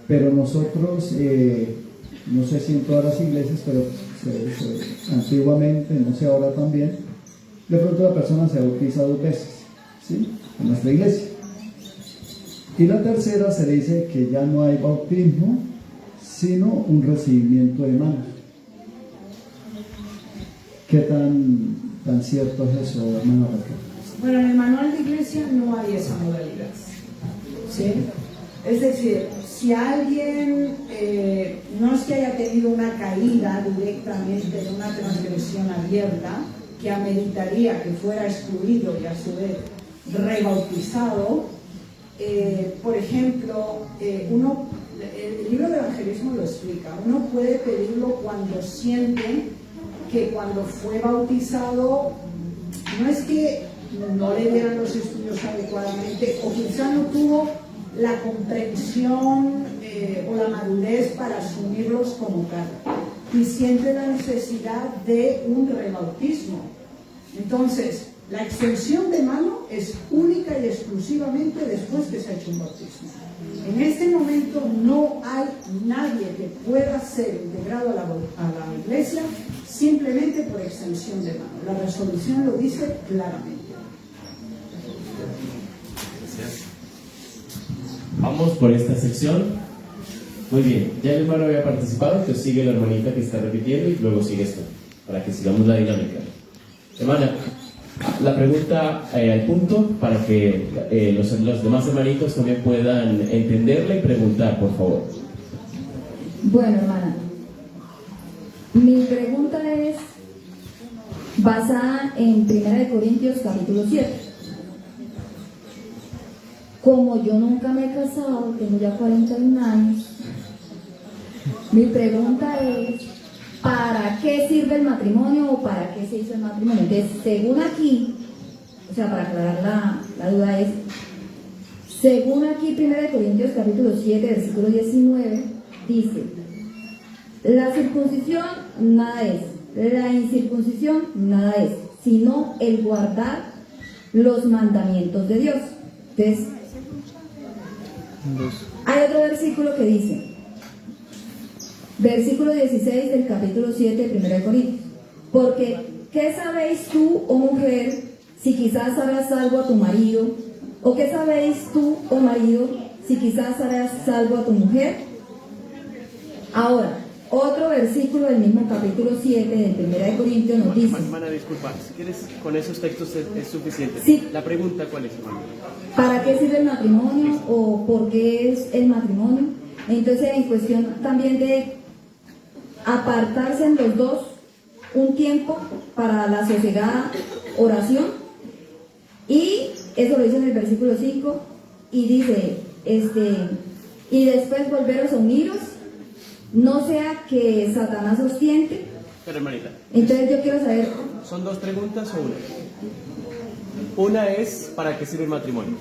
Pero nosotros, no sé si en todas las iglesias, pero antiguamente, no sé ahora también, de pronto la persona se bautiza 2 veces, ¿sí? En nuestra iglesia. Y la tercera se dice que ya no hay bautismo, sino un recibimiento de manos. ¿Qué tan cierto es eso, hermana Raquel? Bueno, en el manual de iglesia no hay esa modalidad, ¿sí? Es decir, si alguien no es que haya tenido una caída directamente de una transgresión abierta, que ameritaría que fuera excluido y a su vez rebautizado, por ejemplo, el libro de evangelismo lo explica, uno puede pedirlo cuando siente que cuando fue bautizado, no es que no le dieran los estudios adecuadamente, o quizá no tuvo la comprensión o la madurez para asumirlos como tal, y siente la necesidad de un rebautismo. Entonces, la extensión de mano es única y exclusivamente después que se ha hecho un bautismo. En este momento no hay nadie que pueda ser integrado a la iglesia simplemente por extensión de mano. La resolución lo dice claramente. Gracias. Vamos por esta sección. Muy bien, ya el hermano había participado, entonces sigue la hermanita que está repitiendo y luego sigue esto, para que sigamos la dinámica. Hermana, la pregunta al punto para que los demás hermanitos también puedan entenderla y preguntar, por favor. Bueno, hermana, mi pregunta es basada en 1 Corintios capítulo 7. Como yo nunca me he casado, tengo ya 41 años, mi pregunta es, ¿para qué sirve el matrimonio o para qué se hizo el matrimonio? Entonces, según aquí, o sea, para aclarar la duda es, según aquí 1 Corintios capítulo 7, versículo 19, dice, la circuncisión nada es, la incircuncisión nada es, sino el guardar los mandamientos de Dios. Entonces, hay otro versículo que dice, versículo 16 del capítulo 7 de 1 Corintios, porque ¿qué sabéis tú, oh mujer, si quizás harás salvo a tu marido? ¿O qué sabéis tú, oh marido, si quizás harás salvo a tu mujer? Ahora, otro versículo del mismo capítulo 7 de 1 Corintios nos dice... Hermana, disculpa, si quieres, con esos textos es suficiente. Sí. La pregunta, ¿cuál es, hermana? ¿Para qué sirve el matrimonio o por qué es el matrimonio? Entonces, en cuestión también de apartarse en los dos un tiempo para la sosegada oración, y eso lo dice en el versículo 5, y dice, y después volveros a uniros, no sea que Satanás os tiente. Pero, hermanita, entonces yo quiero saber... ¿son 2 preguntas o una? Una es, ¿para qué sirve el matrimonio?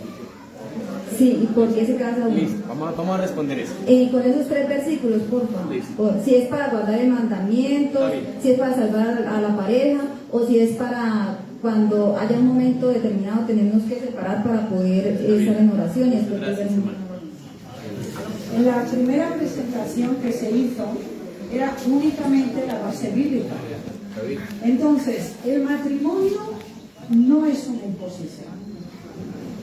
Sí, ¿y por qué se casa uno? Listo, vamos a responder eso. Con esos 3 versículos, por favor. Si es para guardar el mandamiento, si es para salvar a la pareja, o si es para cuando haya un momento determinado tenernos que separar para poder estar en oración. Y después en la primera presentación que se hizo era únicamente la base bíblica. Entonces, el matrimonio no es una imposición.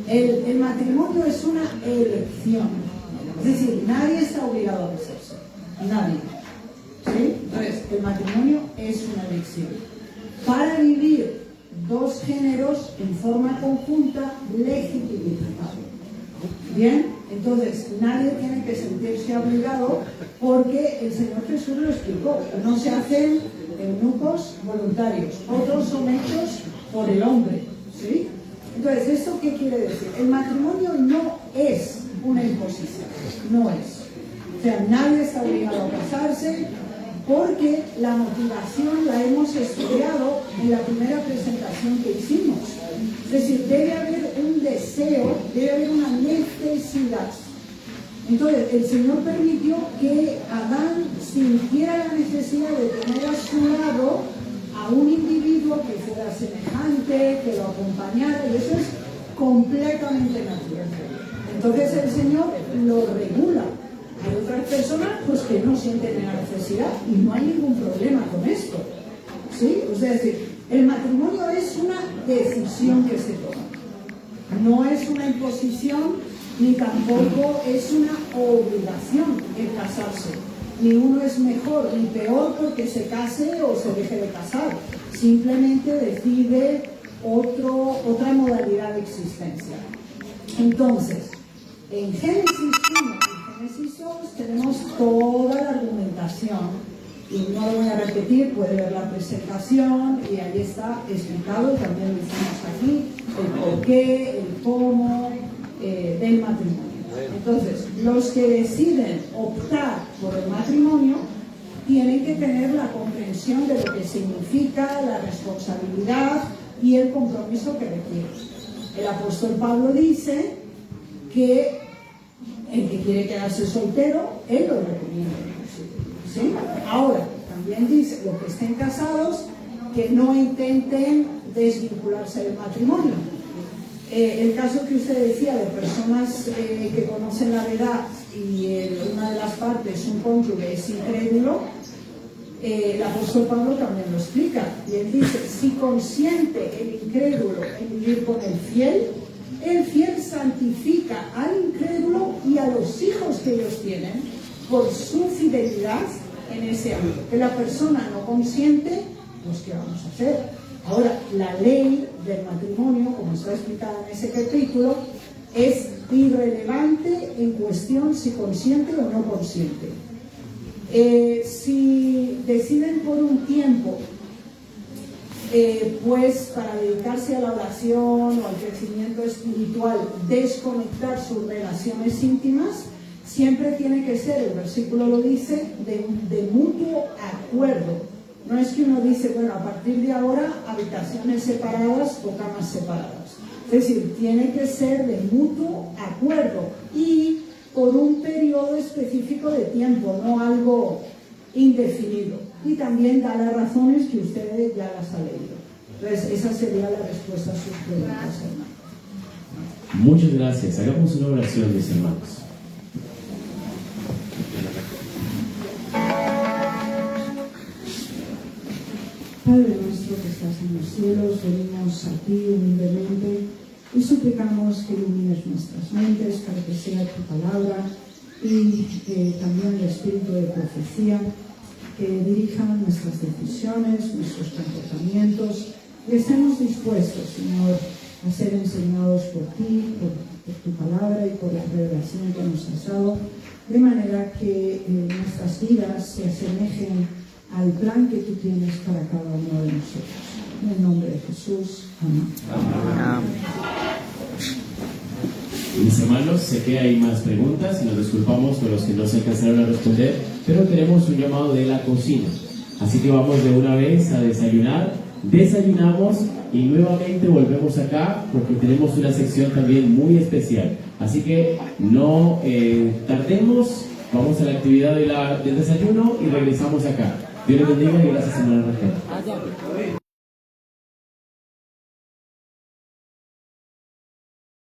El matrimonio es una elección. Es decir, nadie está obligado a casarse. Nadie. ¿Sí? Entonces, el matrimonio es una elección. Para vivir 2 géneros en forma conjunta, legitimizada. Bien, Entonces, nadie tiene que sentirse obligado porque el Señor Jesús lo explicó. No se hacen eunucos voluntarios, otros son hechos por el hombre, ¿sí? Entonces, ¿esto qué quiere decir? El matrimonio no es una imposición, no es. O sea, nadie está obligado a casarse porque la motivación la hemos estudiado en la primera presentación que hicimos. Es decir, debe haber un deseo, debe haber una necesidad. Entonces, el Señor permitió que Adán sintiera la necesidad de tener a su lado a un individuo que fuera semejante, que lo acompañara, y eso es completamente natural. Entonces el Señor lo regula. Hay otras personas pues, que no sienten la necesidad y no hay ningún problema con esto, ¿sí? O sea, es decir, el matrimonio es una decisión que se toma, no es una imposición ni tampoco es una obligación el casarse. Ni uno es mejor ni peor porque se case o se deje de casar. Simplemente decide otra modalidad de existencia. Entonces, en Génesis 1 y Génesis 2 tenemos toda la argumentación. Y no lo voy a repetir, puede ver la presentación y ahí está explicado, también lo hicimos aquí, el porqué, el cómo del matrimonio. Entonces, los que deciden optar por el matrimonio tienen que tener la comprensión de lo que significa la responsabilidad y el compromiso que requiere. El apóstol Pablo dice que el que quiere quedarse soltero, él lo recomienda. ¿Sí? Ahora, también dice los que estén casados que no intenten desvincularse del matrimonio. El caso que usted decía de personas que conocen la verdad y una de las partes, un cónyuge, es incrédulo, el apóstol Pablo también lo explica. Y él dice, si consiente el incrédulo en vivir con el fiel santifica al incrédulo y a los hijos que ellos tienen por su fidelidad en ese ámbito. Que la persona no consiente, pues ¿qué vamos a hacer? Ahora, la ley del matrimonio, como está explicada en ese capítulo, es irrelevante en cuestión si consiente o no consiente. Si deciden por un tiempo, pues para dedicarse a la oración o al crecimiento espiritual, desconectar sus relaciones íntimas, siempre tiene que ser, el versículo lo dice, de mutuo acuerdo. No es que uno dice, bueno, a partir de ahora, habitaciones separadas o camas separadas. Es decir, tiene que ser de mutuo acuerdo y por un periodo específico de tiempo, no algo indefinido. Y también da las razones que ustedes ya las han leído. Entonces, esa sería la respuesta a sus preguntas, hermano. Muchas gracias. Hagamos una oración, mis hermanos. Padre nuestro que estás en los cielos, venimos a ti humildemente y suplicamos que ilumines nuestras mentes para que sea tu palabra y también el espíritu de profecía que dirijan nuestras decisiones, nuestros comportamientos y estemos dispuestos, Señor, a ser enseñados por ti, por tu palabra y por la revelación que nos has dado, de manera que nuestras vidas se asemejen al plan que tú tienes para cada uno de nosotros. En el nombre de Jesús. Amén. Amén. Mis hermanos, sé que hay más preguntas y nos disculpamos por los que no se alcanzaron a responder, pero tenemos un llamado de la cocina. Así que vamos de una vez a desayunar. Desayunamos y nuevamente volvemos acá porque tenemos una sección también muy especial. Así que no tardemos, vamos a la actividad del desayuno y regresamos acá. Dios les bendiga y gracias, hermana Raquel.